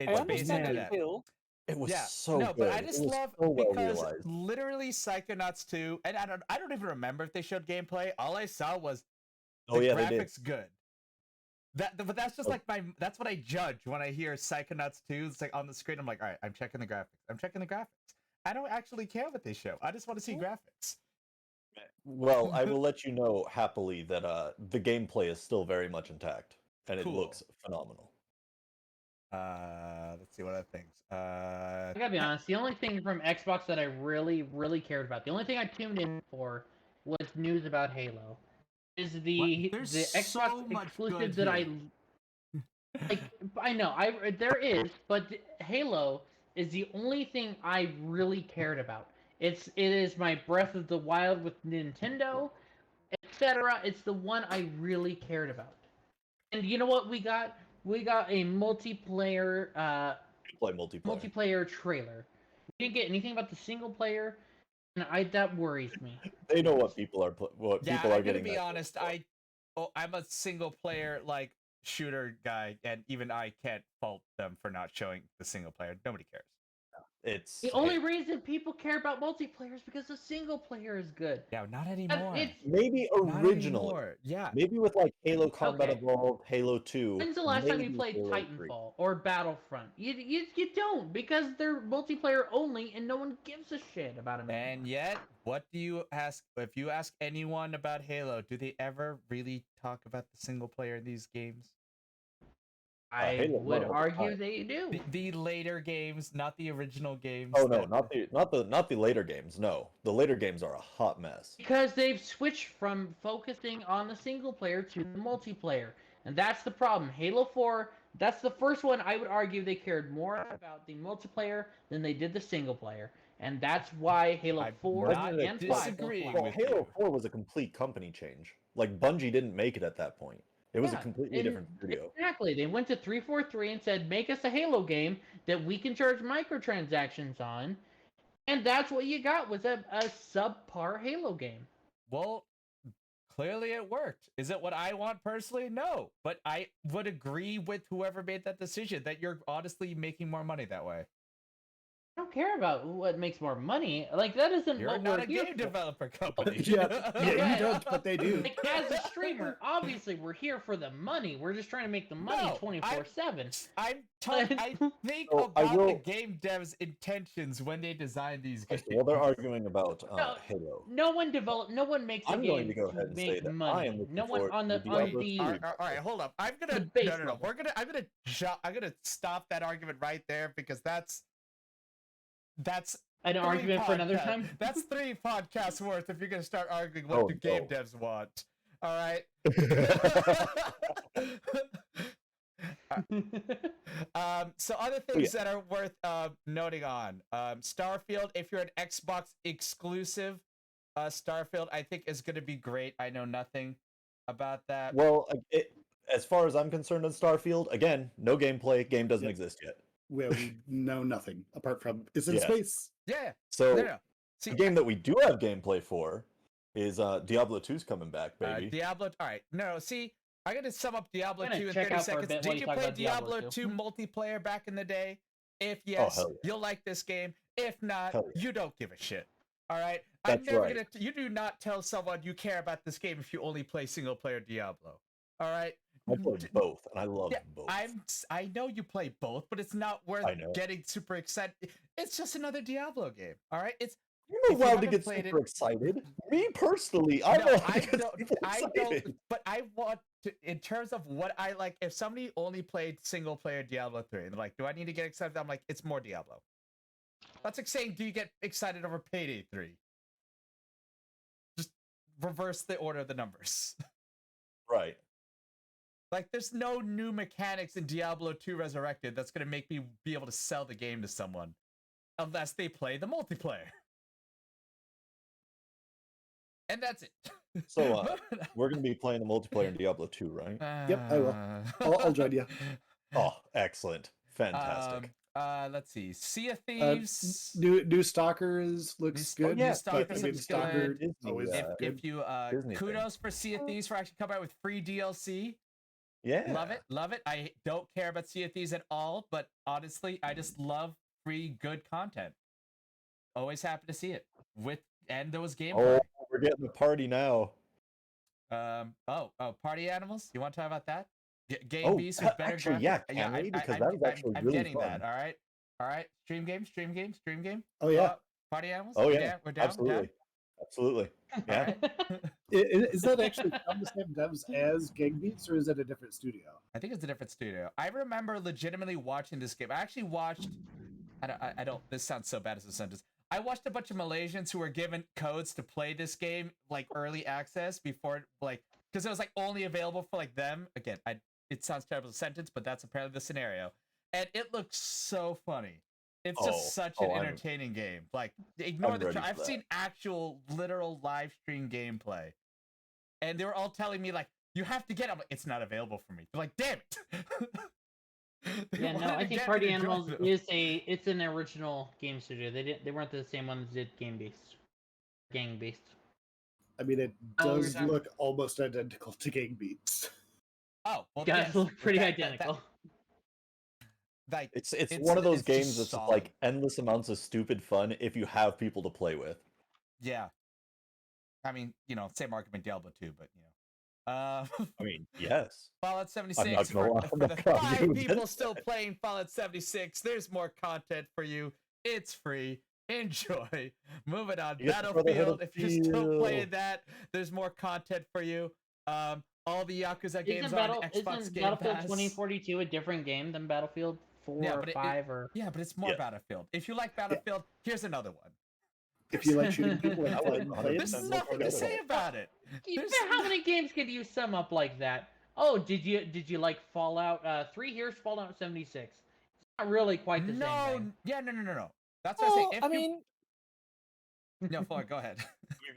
It's I understand basically the that. appeal. It was Yeah, so no, good. but I just it was love so well because realized. literally Psychonauts 2, and I don't even remember if they showed gameplay. All I saw was Oh the yeah, they did. graphics good. But that's just like that's what I judge when I hear Psychonauts 2. It's like on the screen. I'm like, all right, I'm checking the graphics. I don't actually care what they show. I just want to see graphics. Well, I will let you know happily that the gameplay is still very much intact, and it Cool. looks phenomenal. Let's see what other things. I gotta be honest. The only thing from Xbox that I really cared about, the only thing I tuned in for, was news about Halo. Is the There's Xbox so much exclusive good that here. like? I know there is, but Halo is the only thing I really cared about. It is my Breath of the Wild with Nintendo, etc. It's the one I really cared about. And you know what we got? We got a multiplayer Play multiplayer. multiplayer trailer. We didn't get anything about the single player, and that worries me. They know what people are Yeah, people are I'm gonna getting. be that honest. for. I'm a single player like shooter guy, and even I can't fault them for not showing the single player. Nobody cares. It's The only reason people care about multiplayer is because the single player is good. Yeah, not anymore. It's maybe Not originally. anymore. Yeah. Maybe with like Halo Combat Okay. Evolved, Halo 2. when's the last time you maybe played Halo 3. Titanfall or Battlefront? You don't, because they're multiplayer only and no one gives a shit about them. And yet, what do you ask? If you ask anyone about Halo, do they ever really talk about the single player in these games? I Halo would 1 was argue fine. they do. The later games, not the original games. Oh no, that- not the later games. No, the later games are a hot mess. Because they've switched from focusing on the single player to the multiplayer. And that's the problem. Halo 4, that's the first one I would argue they cared more about the multiplayer than they did the single player. And that's why Halo I'm 4 not and 5 disagreeing Well, with Halo you. 4 was a complete company change. Like Bungie didn't make it at that point. It was a Yeah, completely and different studio. Exactly. They went to 343 and said, make us a Halo game that we can charge microtransactions on. And that's what you got, was a subpar Halo game. Well, clearly it worked. Is it what I want personally? No. But I would agree with whoever made that decision that you're honestly making more money that way. I don't care about what makes more money. Like, that isn't You're what not we're a here game for. developer company. Yeah, you don't, but they do. Like, as a streamer, obviously we're here for the money. We're just trying to make the money No, 24/7. I think So, I about the will- game devs' intentions when they design these games. Well, they're arguing about No, Halo. No one makes a I'm game going to go ahead to and say make that I money. am looking No one forward on to the Diablo on the 3. All right, hold up. I'm the gonna base no. level. I'm gonna stop that argument right there because that's an three argument for another podcasts. time. That's 3 podcasts worth if you're gonna start arguing what Oh, do game no. devs want. All right. So other things that are worth noting on. Starfield, if you're an Xbox exclusive, Starfield I think is going to be great. I know nothing about that. Well, as far as I'm concerned on Starfield, again, no gameplay. Game doesn't Yep. exist yet. We know nothing apart from it's in Yes. space. Yeah. So No. See, the game that we do have gameplay for is Diablo 2's coming back, baby. Diablo. All right. No. See, I'm gonna sum up Diablo I'm gonna 2 in check 30 out for a seconds. bit while Did you you talk play about Diablo Diablo 2? 2 multiplayer back in the day? If yes, hell yeah. you'll like this game. If not, Hell yeah. you don't give a shit. All right. That's right. You do not tell someone you care about this game if you only play single player Diablo. All right. I played both, and I love Yeah, both. I know you play both, but it's not worth I know. getting super excited. It's just another Diablo game. All right. It's You're if not you allowed to haven't get played super it- excited. Me personally, I'm no, allowed to I get don't. super I excited. don't. But I want to, in terms of what I like. If somebody only played single player Diablo 3, and they're like, "Do I need to get excited?" I'm like, "It's more Diablo." That's like saying, "Do you get excited over Payday 3?" Just reverse the order of the numbers. Right. Like, there's no new mechanics in Diablo 2 Resurrected that's gonna make me be able to sell the game to someone, unless they play the multiplayer. And that's it. So, we're going to be playing the multiplayer in Diablo 2, right? Yep, I will. I'll join you. Oh, excellent. Fantastic. Let's see. Sea of Thieves. New Stalkers looks New good. yeah, Stalkers but I looks mean, good. Stalker Disney, always uh, good. if you Disney thing. kudos for Sea of Thieves for actually coming out with free DLC. Yeah. Love it. I don't care about Sea of Thieves at all, but honestly, I just love free good content. Always happy to see it and those gameplay. Oh, we're getting the party now. Party animals. You want to talk about that? Game Beast with better actually, graphics. yeah, can we? Because that is actually I'm really getting fun. that. All right. Stream game. Oh yeah. Party animals? Oh We yeah, down? We're down? absolutely, absolutely. All Yeah. right. Is that actually from the same devs as Gang Beats, or is it a different studio? I think it's a different studio. I remember legitimately watching this game. I actually watched. I don't. This sounds so bad as a sentence. I watched a bunch of Malaysians who were given codes to play this game like early access before, like, because it was like only available for like them. Again, it sounds terrible as a sentence, but that's apparently the scenario. And it looks so funny. It's just such an entertaining game. Like, ignore the. I've seen actual, literal live stream gameplay, and they were all telling me like, "You have to get it." I'm like, "It's not available for me." They're like, "Damn it!" Yeah, no, I think Party Animals it's an original game studio. They weren't the same ones that did Gang Beasts. I mean, it Oh, does look almost identical to Gang Beats. Oh, well, It does yes, look pretty identical. Like, It's one of those it's games just that's just solid. like endless amounts of stupid fun if you have people to play with. Yeah. I mean, same argument Diablo 2, but I mean, yes. Fallout 76 not gonna lie, for I'm the not gonna 5 argue people against still playing Fallout 76. There's more content for you. It's free. Enjoy. Moving on. You get the Brotherhood Battlefield. of If you're still Steel. playing that, there's more content for you. All the Yakuza games are on Xbox Isn't Game Battlefield Pass. 2042 a different game than Battlefield 4 or 5 or? Yeah, but it's more Yeah. Battlefield. If you like Battlefield, here's another one. If you like shooting people and I like playing, There's That's nothing to say about it. How many games could you sum up like that? Oh, did you like Fallout 3? Here's Fallout 76. It's not really quite the same thing. Yeah, no. That's what I say. Well, I mean, No, Flora, go ahead.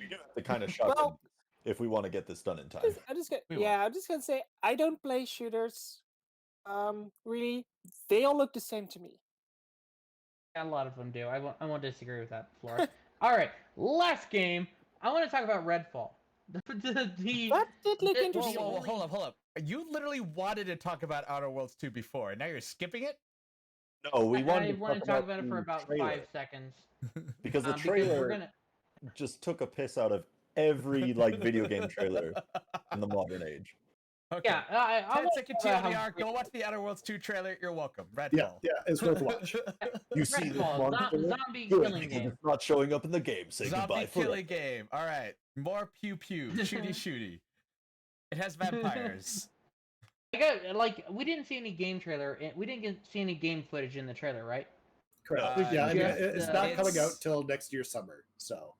We do have to kind of shotgun Well- if we want to get this done in time. I'm just gonna, We will. yeah, I'm just gonna say I don't play shooters. Really, they all look the same to me. A lot of them do. I won't disagree with that, Flora. All right, last game. I want to talk about Redfall. That did look Whoa, interesting. Whoa, hold up. You literally wanted to talk about Outer Worlds 2 before, and now you're skipping it? No, we I wanted want to talk about it the for about trailer, 5 seconds. because the Because trailer we're gonna. just took a piss out of every like video game trailer in the modern age. Okay. Yeah, I 10-second want to TLDR. Go watch the Outer Worlds 2 trailer. You're welcome. Redfall. yeah, it's worth a watch. You see this Redfall, monster? zombie Good, killing because game. it's not showing up in the game. Say Zombie goodbye killing forever. game. All right. More pew pew. Shooty shooty. It has vampires. We didn't see any game trailer. We didn't see any game footage in the trailer, right? Correct. yeah, I mean, just, it's not coming out it's- till next year summer. So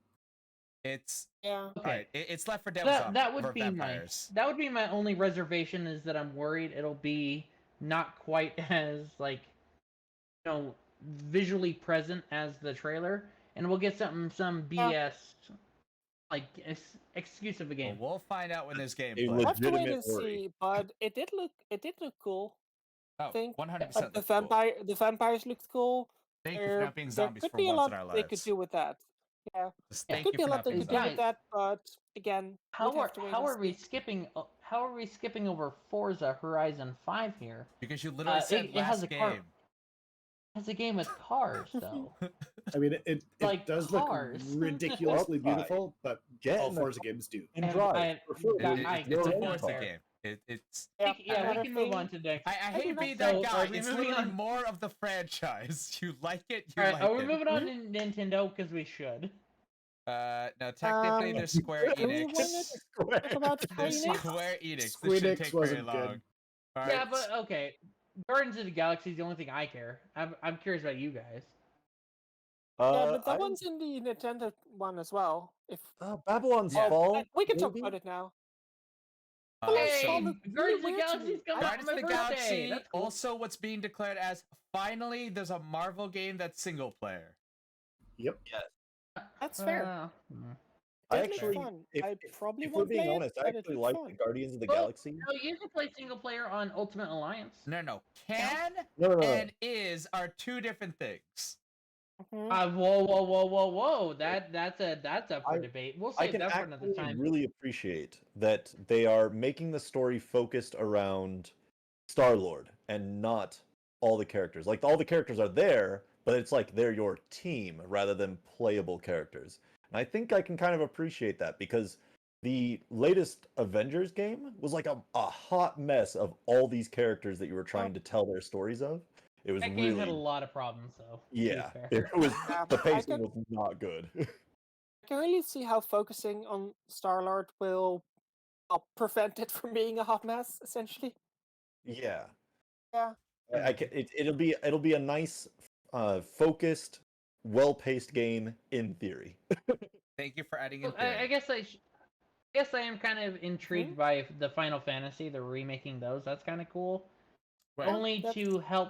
It's Yeah. Okay. all right. It's Left 4 Dead That for would be vampires. my only reservation is that I'm worried it'll be not quite as visually present as the trailer, and we'll get some BS excuse of a Well, game. we'll find out when there's A gameplay. We'll have to wait legitimate and worry. see, but it did look cool. Oh, think 100%. the cool. the vampires looked cool. Thank you for not being There zombies could for be a once lot in our they could lives. do with that. Yeah, Just Yeah. thank could you be a for lot not they being could do zombies. with that, but again, How we'd have to wait and are we see. skipping? How are we skipping over Forza Horizon 5 here? Because you literally said it has last a car- game. It's a game with cars, though. I mean, it Like does cars. look ridiculously Outside. beautiful, but Get all in the Forza games do. and And drive. preferably It's your a own Forza car. game. It's. Yeah, we another can move thing- on to the next. I hate do being not that So, guy. are we It's moving literally on? more of the franchise. You like it. You All right, like are we it. moving on to Nintendo because we should? No, technically, Um, there's Square do we Enix. wanna talk about Square There's Enix? Square Enix. This Square shouldn't Enix take very wasn't long. good. All Yeah, right. but okay. Guardians of the Galaxy is the only thing I care. I'm curious about you guys. Yeah, but that I- one's in the Nintendo one as well. If Babylon's Yeah. Fall. we can talk maybe? about it now. Uh, Hey, so- look really Guardians of the weird to Galaxy's me. coming out Guardians for of my the birthday. Galaxy. That's cool. Also, what's being declared as finally there's a Marvel game that's single player. Yep. That's fair. I Did look actually, fun. if, I if, probably if we're won't being play it, honest, I but it actually looked like fun. the Guardians of the Well, Galaxy. No, you can play single player on Ultimate Alliance. No. Can No. and is are two different things. Mhm. Whoa! That's up for I- debate. We'll I save can that for another actually time. really appreciate that they are making the story focused around Star-Lord and not all the characters. Like all the characters are there, but it's like they're your team rather than playable characters. And I think I can kind of appreciate that because the latest Avengers game was like a hot mess of all these characters that you were trying to tell their stories of. It was That game really had a lot of problems, though. to be yeah. fair. It was Yeah, the I pacing can was not good. I can really see how focusing on Star-Lord will prevent it from being a hot mess, essentially. Yeah. Yeah. It'll be a nice, focused, well-paced game in theory. Thank you for adding in Well, I theory. guess I am kind of intrigued by the Final Fantasy. They're remaking those. That's kind of cool. Right. Only that's- to help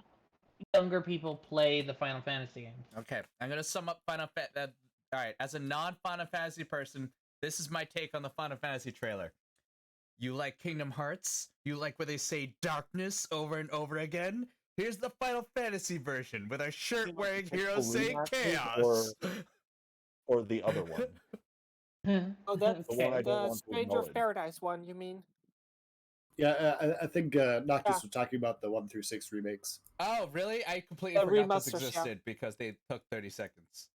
younger people play the Final Fantasy games. Okay, I'm gonna sum up Final Fantasy. All right, as a non-Final Fantasy person, this is my take on the Final Fantasy trailer. You like Kingdom Hearts? You like where they say darkness over and over again? Here's the Final Fantasy version with our shirt-wearing hero saying chaos. Or the other one. Oh, that's The one I don't the want to Stranger of acknowledge. Paradise one, you mean? Yeah, I think Noctis Yeah. was talking about the 1 through 6 remakes. Oh, really? I completely The forgot this remasters, yeah. existed because they took 30 seconds.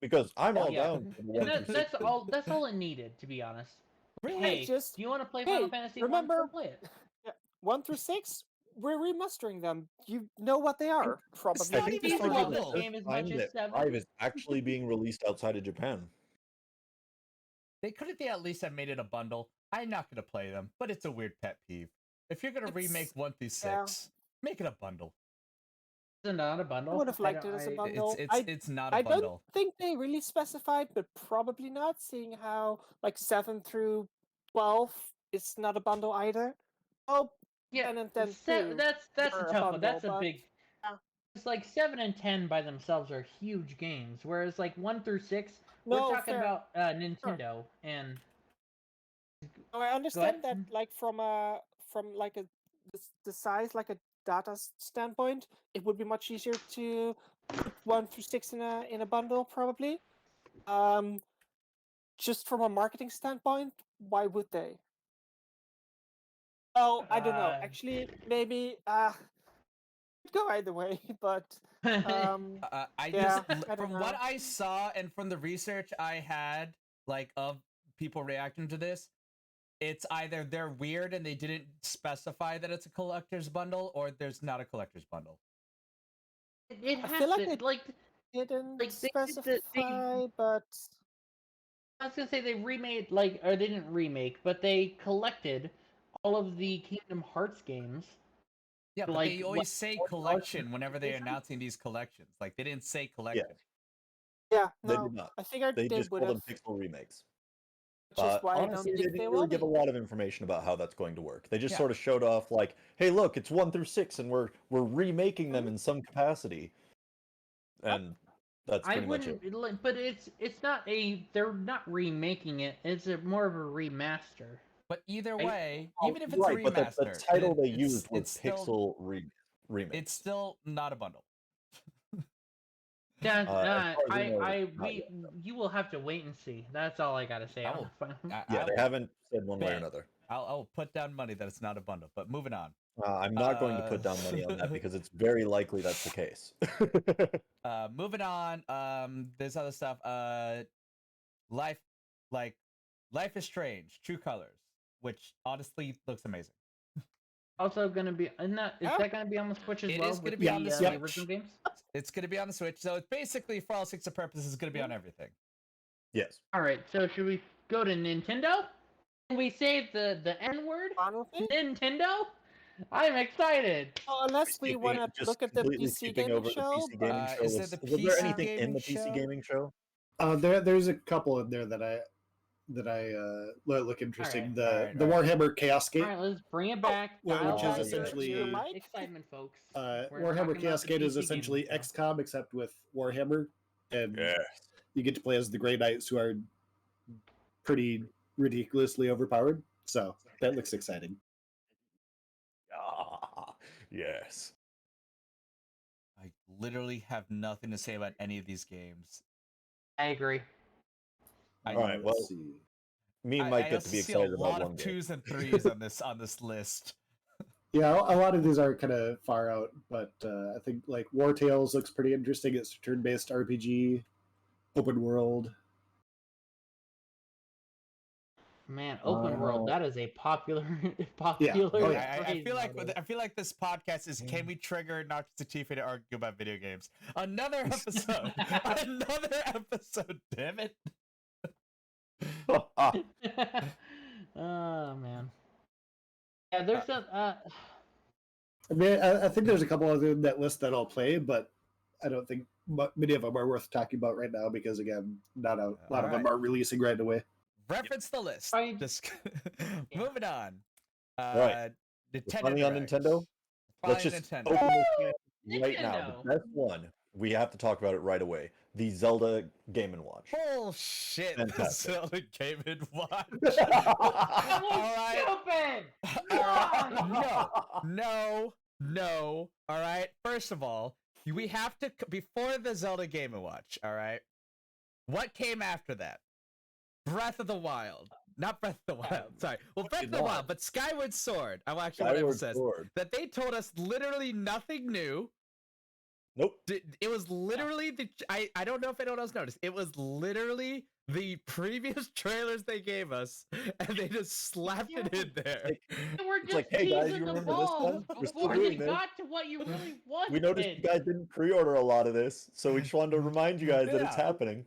Because I'm all Yeah. down for the 1 And through that's 6. all. That's all it needed, to be honest. Really? Hey, just- do you want to play hey, Final Fantasy 1? remember- Go play it. 1 through 6, we're remastering them. You know what they are, probably. not even People a love this bundle. game as much as 7. 5 is actually being released outside of Japan. They couldn't they at least have made it a bundle? I'm not gonna play them, but it's a weird pet peeve. If you're gonna remake 1 through 6, make it a bundle. Is it not a bundle? I would have liked it as a bundle. It's not a I bundle. don't think they really specified, but probably not, seeing how like 7 through 12 is not a bundle either. Oh, Yeah, 10 and 10 se- too that's were a a tough one. That's bundle, a but- big. yeah. It's like 7 and 10 by themselves are huge games, whereas like 1 through 6, No, we're talking fair. about Nintendo and. No, I understand that, ahead. like from like the size, like a data standpoint, it would be much easier to put 1 through 6 in a bundle, probably. Just from a marketing standpoint, why would they? Oh, I don't know. Actually, maybe could go either way, but I yeah, just I don't from know. what I saw and from the research I had, like of people reacting to this, it's either they're weird and they didn't specify that it's a collector's bundle, or there's not a collector's bundle. It I has feel like to it like. didn't Like, they did specify, but I was gonna say they remade or they didn't remake, but they collected all of the Kingdom Hearts games. Yeah, but Like, they what, always say 40 collection whenever they're edition? announcing these collections. Like they didn't say collection. yeah, They no, did not. I figured They they just would call have. them pixel remakes. Which is why I don't Honestly, think they they didn't will really give be. a lot of information about how that's going to work. They just Yeah. sort of showed off, like, "Hey, look, it's 1 through 6, and we're remaking them Mhm. in some capacity." And that's I pretty much it. wouldn't, but it's not a. They're not remaking it. It's more of a remaster. But either Right? way, Oh, even if it's right, a but the remaster, title they it's used was still Remix. it's still not a bundle. Yeah, as far as I know, not yet. you will have to wait and see. That's all I gotta say. I on will- the Final- Yeah, they will haven't said one way or bet. another. I'll put down money that it's not a bundle. But moving on. I'm not going to put down money on that because it's very likely that's the case. Moving on. There's other stuff. Life, like Life is Strange, True Colors, which honestly looks amazing. Also gonna be is that gonna be on the Switch as It well? is gonna with be on the the Switch. original games. It's gonna be on the Switch, so it's basically, for all intents and purposes, going to be on everything. Yes. All right, so should we go to Nintendo? Can we say the N word? Honestly, Nintendo? I'm excited. well, unless we want to Just look at the completely PC skipping gaming over show. the PC gaming show. Is there Was the there PC anything in gaming the PC show? gaming show? There's a couple in there that I look interesting. Alright, The Warhammer Chaos Gate. All right, let's bring it back. which Dial is back essentially- your Mike? excitement, folks. We're Warhammer talking about Chaos the Gate is PC gaming essentially show. XCOM except with Warhammer, and Yes. you get to play as the Grey Knights, who are pretty ridiculously overpowered. So that looks exciting. Ah, yes. I literally have nothing to say about any of these games. I agree. I- All right. Well, Let's see. me and I Mike get to also be see excited a about lot one of game. 2s and 3s on this list. Yeah, a lot of these are kind of far out, but I think like War Tales looks pretty interesting. It's a turn-based RPG, open world. Man, open world, that is a popular Oh, popular yeah. I feel like nowadays. I feel like this podcast is can we trigger Noctis and tFay to argue about video games? Another episode. Another episode, damn it. Oh man. Yeah, there's I mean, I think there's a couple other than that list that I'll play, but I don't think many of them are worth talking about right now because, again, not a lot of them are releasing right away. Reference the list. I- Just Yeah. moving on. Right. Nintendo Finally on Direct. Nintendo. Let's Finally just Nintendo. open this can right now. Nintendo. The best one. We have to talk about it right away. The Zelda Game & Watch. Bullshit. The Fantastic. Zelda Game and Watch. That All was right. stupid! All right. No. All right. First of all, we have to before the Zelda Game & Watch. All right. What came after that? Breath of the Wild. Not Breath of the Wild. Sorry. Well, Breath of the Wild, but Skyward Sword. I actually want to Skyward emphasize Sword. that they told us literally nothing new. Nope. It was literally the I don't know if anyone else noticed. It was literally the previous trailers they gave us, and they just slapped it in there. They were It's just like, hey, guys, teasing you the remember this balls one? We're still before they doing this. got to what you really wanted. We noticed you guys didn't pre-order a lot of this, so we just wanted to remind you guys that it's Yeah. happening.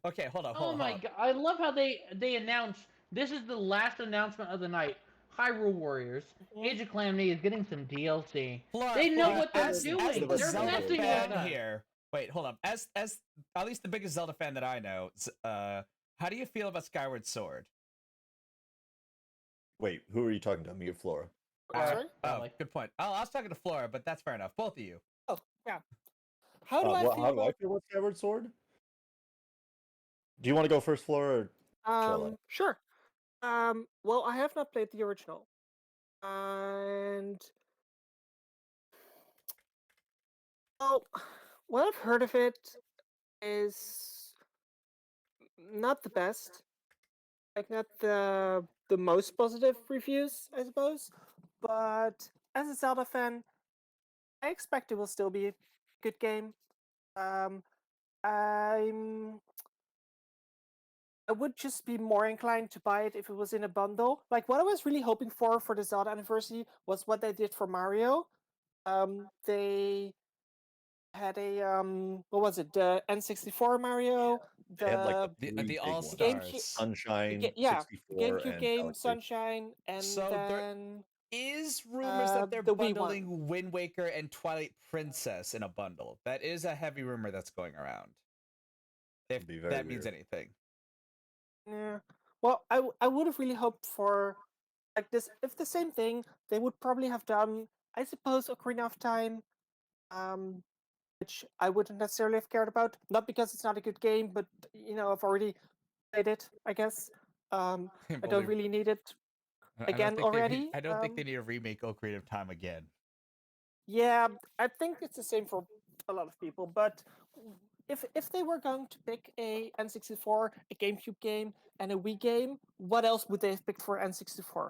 Okay, hold on. Oh my god! I love how they announced this is the last announcement of the night. Hyrule Warriors, Age of Calamity is getting some DLC. Flora, They know Flora, what they're as doing. the They're Zelda messing with fan us. here. Wait, hold on. As at least the biggest Zelda fan that I know, how do you feel about Skyward Sword? Wait, who are you talking to? Me or Flora? Sorry? Oh, Probably. good point. Oh, I was talking to Flora, but that's fair enough. Both of you. Oh, yeah. How do I How feel do I about feel about Skyward Sword? Do you want to go first, Flora? Or... Sure. Well, I have not played the original. And well, what I've heard of it is not the best. Like not the most positive reviews, I suppose. But as a Zelda fan, I expect it will still be a good game. I would just be more inclined to buy it if it was in a bundle. Like what I was really hoping for the Zelda anniversary was what they did for Mario. They had a what was it? The N64 Mario, They had like the the three The big All ones. Stars. Sunshine, yeah, 64, GameCube and game, Galaxy. Sunshine, and So there then is rumors that they're the Wii one. bundling Wind Waker and Twilight Princess in a bundle. That is a heavy rumor that's going around. If Be very that means weird. anything. Yeah. Well, I would have really hoped for like this. If the same thing, they would probably have done, I suppose, Ocarina of Time, which I wouldn't necessarily have cared about. Not because it's not a good game, but I've already played it. I guess I don't really need it again already. I don't think they need to remake Ocarina of Time again. Yeah, I think it's the same for a lot of people. But if they were going to pick a N64, a GameCube game, and a Wii game, what else would they have picked for N64?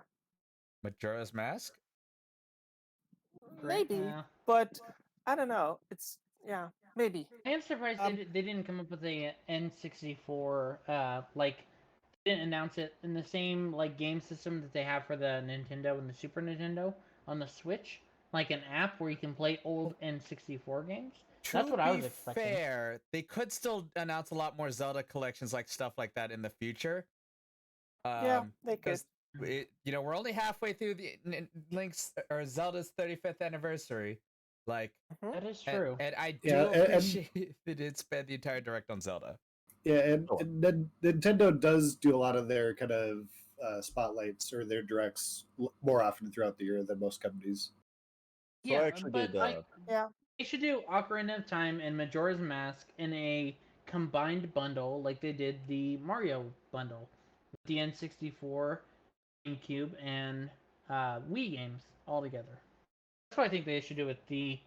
Majora's Mask? Great, Maybe, yeah. but I don't know. It's maybe. I am surprised they didn't come up with a N64 like they didn't announce it in the same like game system that they have for the Nintendo and the Super Nintendo on the Switch, like an app where you can play old N64 games. That's what I was expecting. Fair, they could still announce a lot more Zelda collections, like stuff like that, in the future. Yeah, they could. Because we're only halfway through the Link's or Zelda's 35th anniversary. Like That is true. and I do Yeah, appreciate they did spend the entire direct on Zelda. Yeah, and then Nintendo does do a lot of their kind of spotlights or their directs more often throughout the year than most companies. So I Yeah, actually but did. they should do Ocarina of Time and Majora's Mask in a combined bundle, like they did the Mario bundle with the N64, GameCube, and Wii games all together. That's what I think they should do with the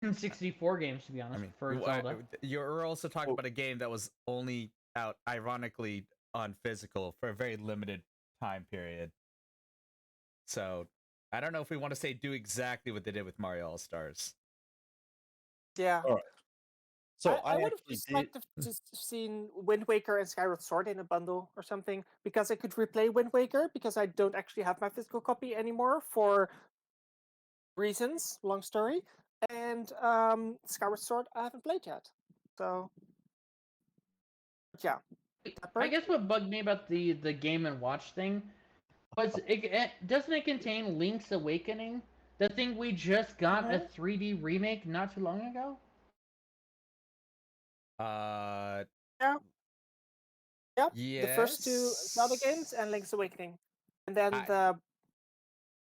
N64 games, to be honest. I mean, for Zelda. you're also talking about a game that was only out, ironically, on physical for a very limited time period. So I don't know if we want to say do exactly what they did with Mario All Stars. Yeah. All right. So I would have actually just did. liked to have just seen Wind Waker and Skyward Sword in a bundle or something, because I could replay Wind Waker because I don't actually have my physical copy anymore for reasons, long story. And Skyward Sword I haven't played yet. So yeah. I Dapper? guess what bugged me about the Game and Watch thing was doesn't it contain Link's Awakening? The thing we just got a 3D remake not too long ago? Yeah. Yep. yes. The first two Zelda games and Link's Awakening. And then I- the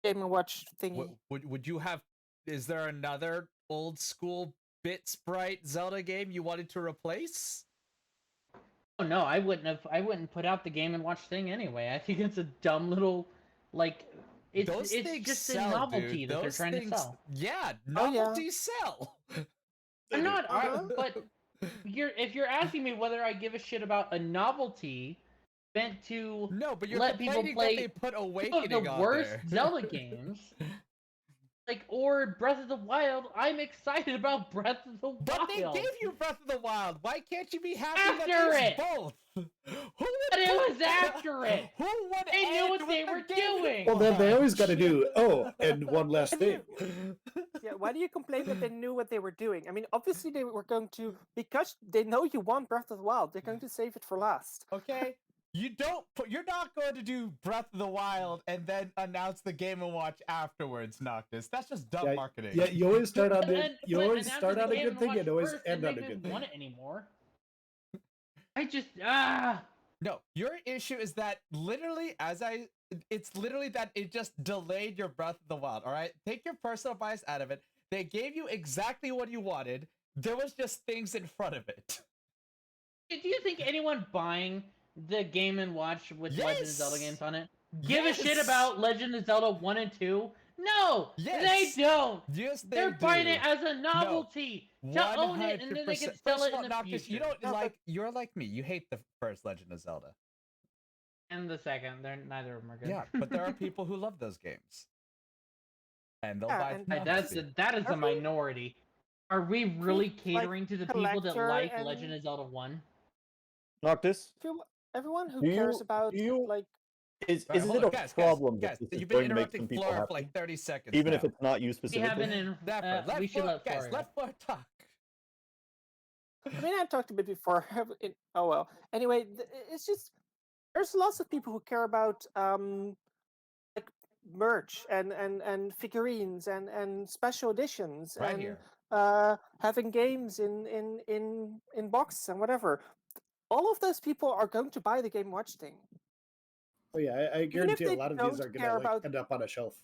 Game and Watch thingy. Would you have? Is there another old school bit sprite Zelda game you wanted to replace? Oh no, I wouldn't put out the Game and Watch thing anyway. I think it's a dumb little, like, Those it's things just sell, a novelty dude. that Those they're trying things, to sell. Yeah, Oh, yeah. novelties sell. I'm not, Uh-huh. but if you're asking me whether I give a shit about a novelty meant to No, but you're let people complaining play that they put two of Awakening the on worst there. Zelda games, like, or Breath of the Wild, I'm excited about Breath of the Wild. But they gave you Breath of the Wild. Why can't you be happy After that there's it! both? Who would But it put- was after it! Who would They knew end what they with were the Game doing! Well, then they always Watch? got to do. Oh, and one last thing. Yeah, why do you complain that they knew what they were doing? I mean, obviously they were going to, because they know you want Breath of the Wild, they're going to save it for last. Okay, you're not going to do Breath of the Wild and then announce the Game and Watch afterwards, Noctis. That's just dumb marketing. Yeah, you always start on But it. You but always announce start the on a Game good and thing Watch and always first, end and on a make good me want thing. it anymore. I just No, your issue is that it's literally that it just delayed your Breath of the Wild, all right? Take your personal bias out of it. They gave you exactly what you wanted. There was just things in front of it. Do you think anyone buying the Game and Watch with Legend of Zelda Yes! games on it give a shit Yes! about Legend of Zelda 1 and 2? No! Yes! They don't! Yes, They're buying it as a novelty to own it, and then they can 100%. sell First it of all, in the Noctis, future. you don't No, but- you're like me. You hate the first Legend of Zelda. And the second, neither of them are good. Yeah, but there are people who love those games. And they'll Yeah, buy and- the That is a Are we- minority. Are we really like, catering to the people that collector like and- Legend of Zelda 1? Noctis, Everyone who Do cares you- about, do you- like, is All right, isn't hold it on, a guys, problem guys, that this is you've been going to make some interrupting people Flora happy, for like 30 seconds even if now. it's not you We specifically? haven't in. Dapper, we should let guys, Flora. let Flora talk. I mean, I talked a bit before. Oh well. Anyway, it's just there's lots of people who care about like merch and figurines and special editions Right and here. having games in boxes and whatever. All of those people are going to buy the Game Watch thing. Oh yeah, I if guarantee a they lot of these don't are care gonna about- end up on a shelf.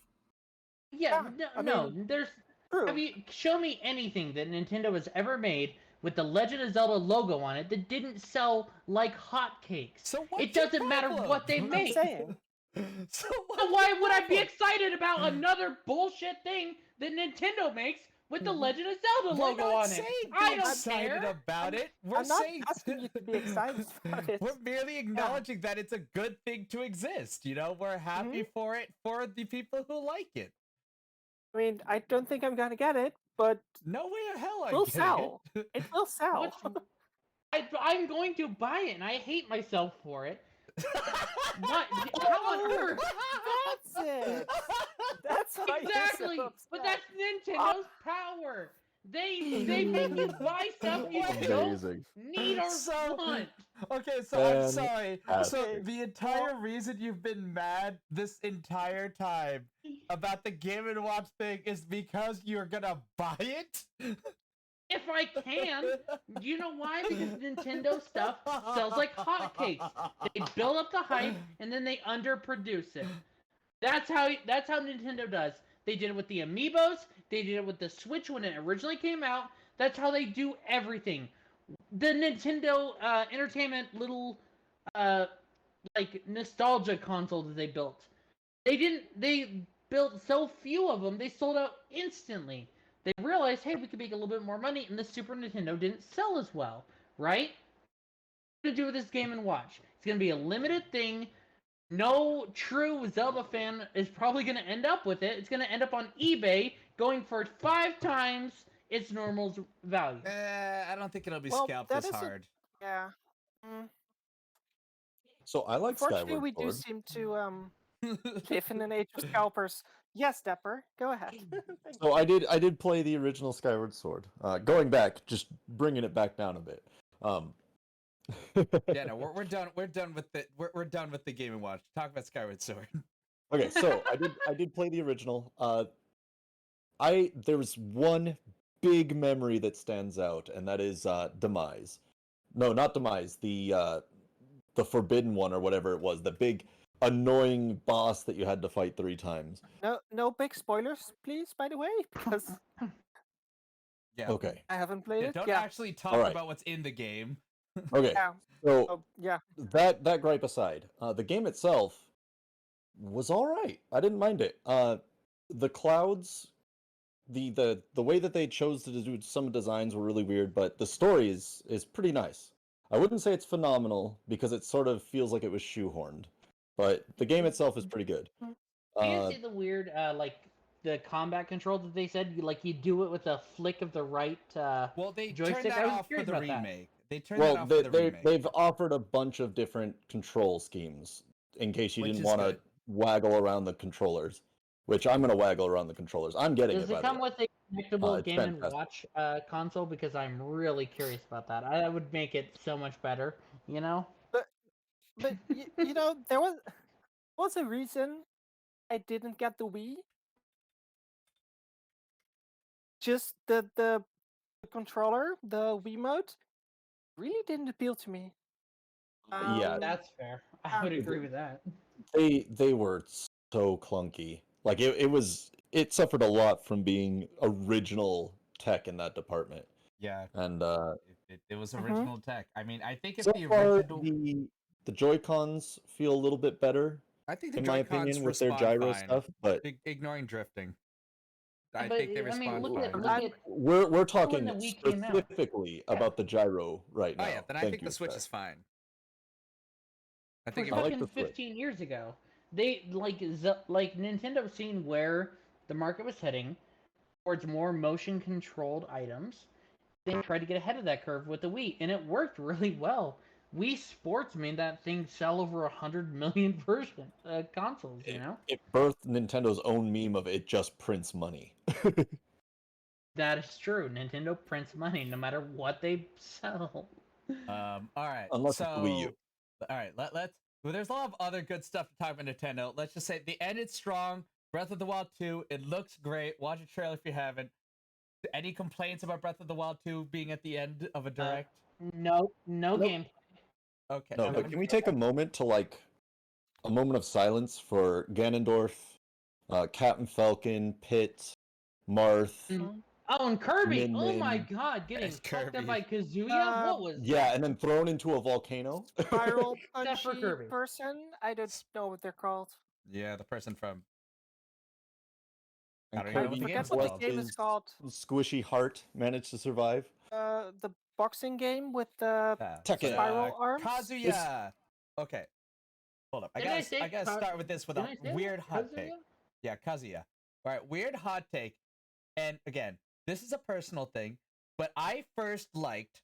Yeah, Yeah, I no. mean, There's. True. Have you show me anything that Nintendo has ever made with the Legend of Zelda logo on it that didn't sell like hotcakes? So what's It doesn't your matter problem? what they I'm make. saying. So So what's why your would I be problem? excited about another bullshit thing that Nintendo makes with the Legend of Zelda We're logo not on it? saying be I don't excited care. about it. We're I'm not saying asking you to be excited about it. We're merely acknowledging that it's a good thing to exist. You know, we're happy for it for the people who like it. I mean, I don't think I'm gonna get it, but No way in hell I will get sell. it. It will sell. What's- I'm going to buy it, and I hate myself for it. What? How on earth? That's it. That's why you're Exactly. so But upset. that's Nintendo's power. They make you buy stuff you don't Amazing. need or So- want. Okay, so I'm And sorry. So epic. the entire reason you've been mad this entire time about the Game & Watch thing is because you're gonna buy it? If I can. Do you know why? Because Nintendo stuff sells like hotcakes. They build up the hype and then they underproduce it. That's how Nintendo does. They did it with the Amiibos. They did it with the Switch when it originally came out. That's how they do everything. The Nintendo Entertainment little like nostalgia console that they built. They built so few of them, they sold out instantly. They realized, hey, we could make a little bit more money, and the Super Nintendo didn't sell as well, right? What to do with this Game & Watch? It's going to be a limited thing. No true Zelda fan is probably going to end up with it. It's going to end up on eBay going for 5 times its normal value. I don't think it'll be Well, scalped that this is a- hard. Yeah. Mm. So I like Unfortunately, Skyward we do Sword. seem to live in an age of scalpers. Yes, Dapper, go ahead. Thank So I did play the original Skyward Sword. Going back, just bringing it back down a bit. Yeah, no, we're done. We're done with the we're done with the Game and Watch. Talk about Skyward Sword. Okay, so I did play the original. There was one big memory that stands out, and that is Demise. No, not Demise. The Forbidden One or whatever it was. The big annoying boss that you had to fight 3 times. No big spoilers, please. By the way, because Yeah. Okay. I haven't played Yeah, it. don't Yeah. actually talk Alright. about what's in the game. Okay. Yeah. So Oh, yeah. that gripe aside, the game itself was all right. I didn't mind it. The clouds, the way that they chose to do some designs were really weird, but the story is pretty nice. I wouldn't say it's phenomenal because it sort of feels like it was shoehorned, but the game itself is pretty good. Do you see the weird, like the combat control that they said? You do it with a flick of the right Well, they joystick. turned that I was off for curious the about that. remake. They turned that Well, off for the remake. they've offered a bunch of different control schemes in case you Which didn't is want to good. waggle around the controllers, which I'm gonna waggle around the controllers. I'm getting Does it, it by the come way. with a connectable It's Game and fantastic. Watch console? Because I'm really curious about that. I would make it so much better. You know? But you know, there was a reason I didn't get the Wii. Just the controller, the Wiimote, really didn't appeal to me. Yeah. That's fair. I would agree with that. They were so clunky. Like it suffered a lot from being original tech in that department. Yeah, And it was Mhm. original tech. I mean, I think if so the far original, the Joy-Cons feel a little bit better I think the in my Joy-Cons opinion with their respond gyro fine, stuff, but ignoring drifting. I But think they I mean, respond look fine. at we're when talking the Wii came out. specifically about the gyro right now. Oh yeah, then I Thank think you, the Switch fair. is fine. I We're think I like talking the Switch. 15 years ago. They like Nintendo seen where the market was heading towards more motion controlled items. They tried to get ahead of that curve with the Wii, and it worked really well. Wii Sports made that thing sell over 100 million consoles. You know, It birthed Nintendo's own meme of it just prints money. that is true. Nintendo prints money no matter what they sell. All right. Unless it's the Wii U. All right. Let's. Well, there's a lot of other good stuff to talk about Nintendo. Let's just say the end is strong. Breath of the Wild 2. It looks great. Watch a trailer if you haven't. Any complaints about Breath of the Wild 2 being at the end of a direct? No Nope. game. Okay. No, but can we take a moment to a moment of silence for Ganondorf, Captain Falcon, Pit, Marth. Oh, and Kirby! Min Oh my Min. god, getting Yes, fucked up Kirby. by Kazuya? What was Yeah, and then thrown into a volcano. Spiral Except for punchy Kirby. person. I don't know what they're called. Yeah, the person from. And I don't even know what Kirby, the Forget game's what called. the game is called. Squishy heart managed to survive. The boxing game with the Tekken. spiral arms. Kazuya. Okay. Hold up. I Didn't I say gotta start with this with a didn't I say weird that? hot Kazuya? take. Yeah, Kazuya. All right, weird hot take. And again, this is a personal thing, but I first liked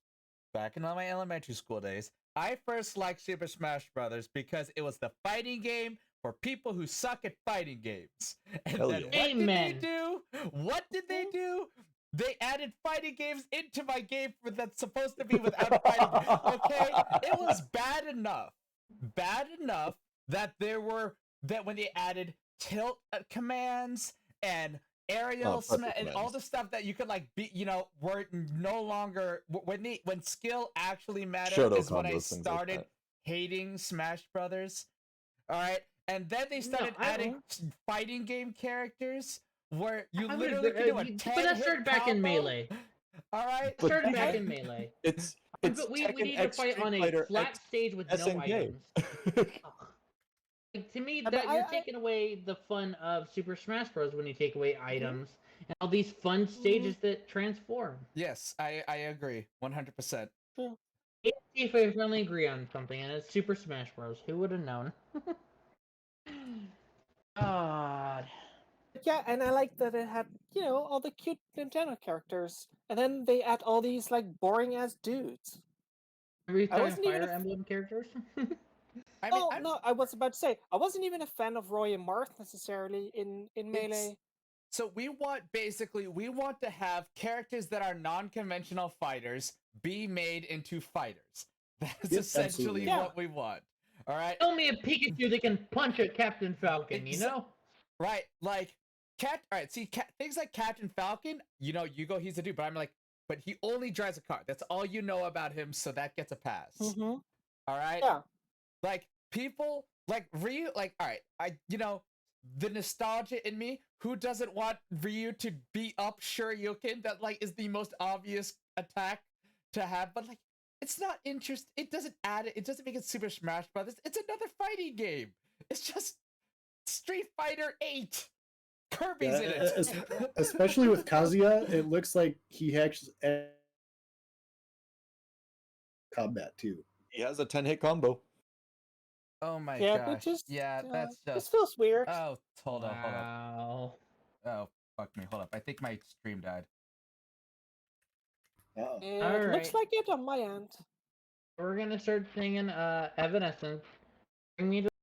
back in my elementary school days. I first liked Super Smash Brothers because it was the fighting game for people who suck at fighting games. And Hell then yeah. what Amen. did they do? What did they do? They added fighting games into my game that's supposed to be without fighting games. Okay? It was bad enough that that when they added tilt commands and aerial perfect and all commands. the stuff that you could were no longer when skill actually mattered Shoto is when I combos, things like started that. hating Smash Brothers. All right, and then they started adding fighting game characters where you I would literally agree, can do a but 10 that started back in Melee. All right, But Started Tekken- back in Melee. It's But we Tekken need to X fight Street on a Fighter flat X stage with no SNK. items. Like, to me, but that you're I- taking away the fun of Super Smash Bros. When you take away items and all these fun stages that transform. yes, I agree 100%. If I finally agree on something, and it's Super Smash Bros. Who would have known? God. Yeah, and I like that it had, all the cute Nintendo characters. And then they add all these, like, boring-ass dudes. Every I time wasn't even Fire a Emblem characters. I mean, Oh, no, I was about to say, I wasn't even a fan of Roy and Marth necessarily in Melee. So we want to have characters that are non-conventional fighters be made into fighters. That's Yep, essentially absolutely. Yeah. what we want. All right. Tell me a Pikachu that can punch at Captain Falcon, you know? Right, like all right, see, things like Captain Falcon, you go, he's a dude, but I'm like, but he only drives a car. That's all you know about him, so that gets a pass. Mm-hmm. All right, Yeah. like people like Ryu, like all right, the nostalgia in me. Who doesn't want Ryu to beat up Shoryuken? That like is the most obvious attack to have, but like it's not interest. It doesn't add it. It doesn't make it Super Smash Brothers. It's another fighting game. It's just Street Fighter 8. Kirby's in it. Especially with Kazuya, it looks like he actually combat too. He has a 10-hit combo. Oh my Yeah, gosh. but just Yeah, that's this just. feels weird. Oh, hold up. Wow. Oh, fuck me. Hold up. I think my stream died. Uh-oh. It Alright. looks like it on my end. We're gonna start singing Evanescence. Bring me to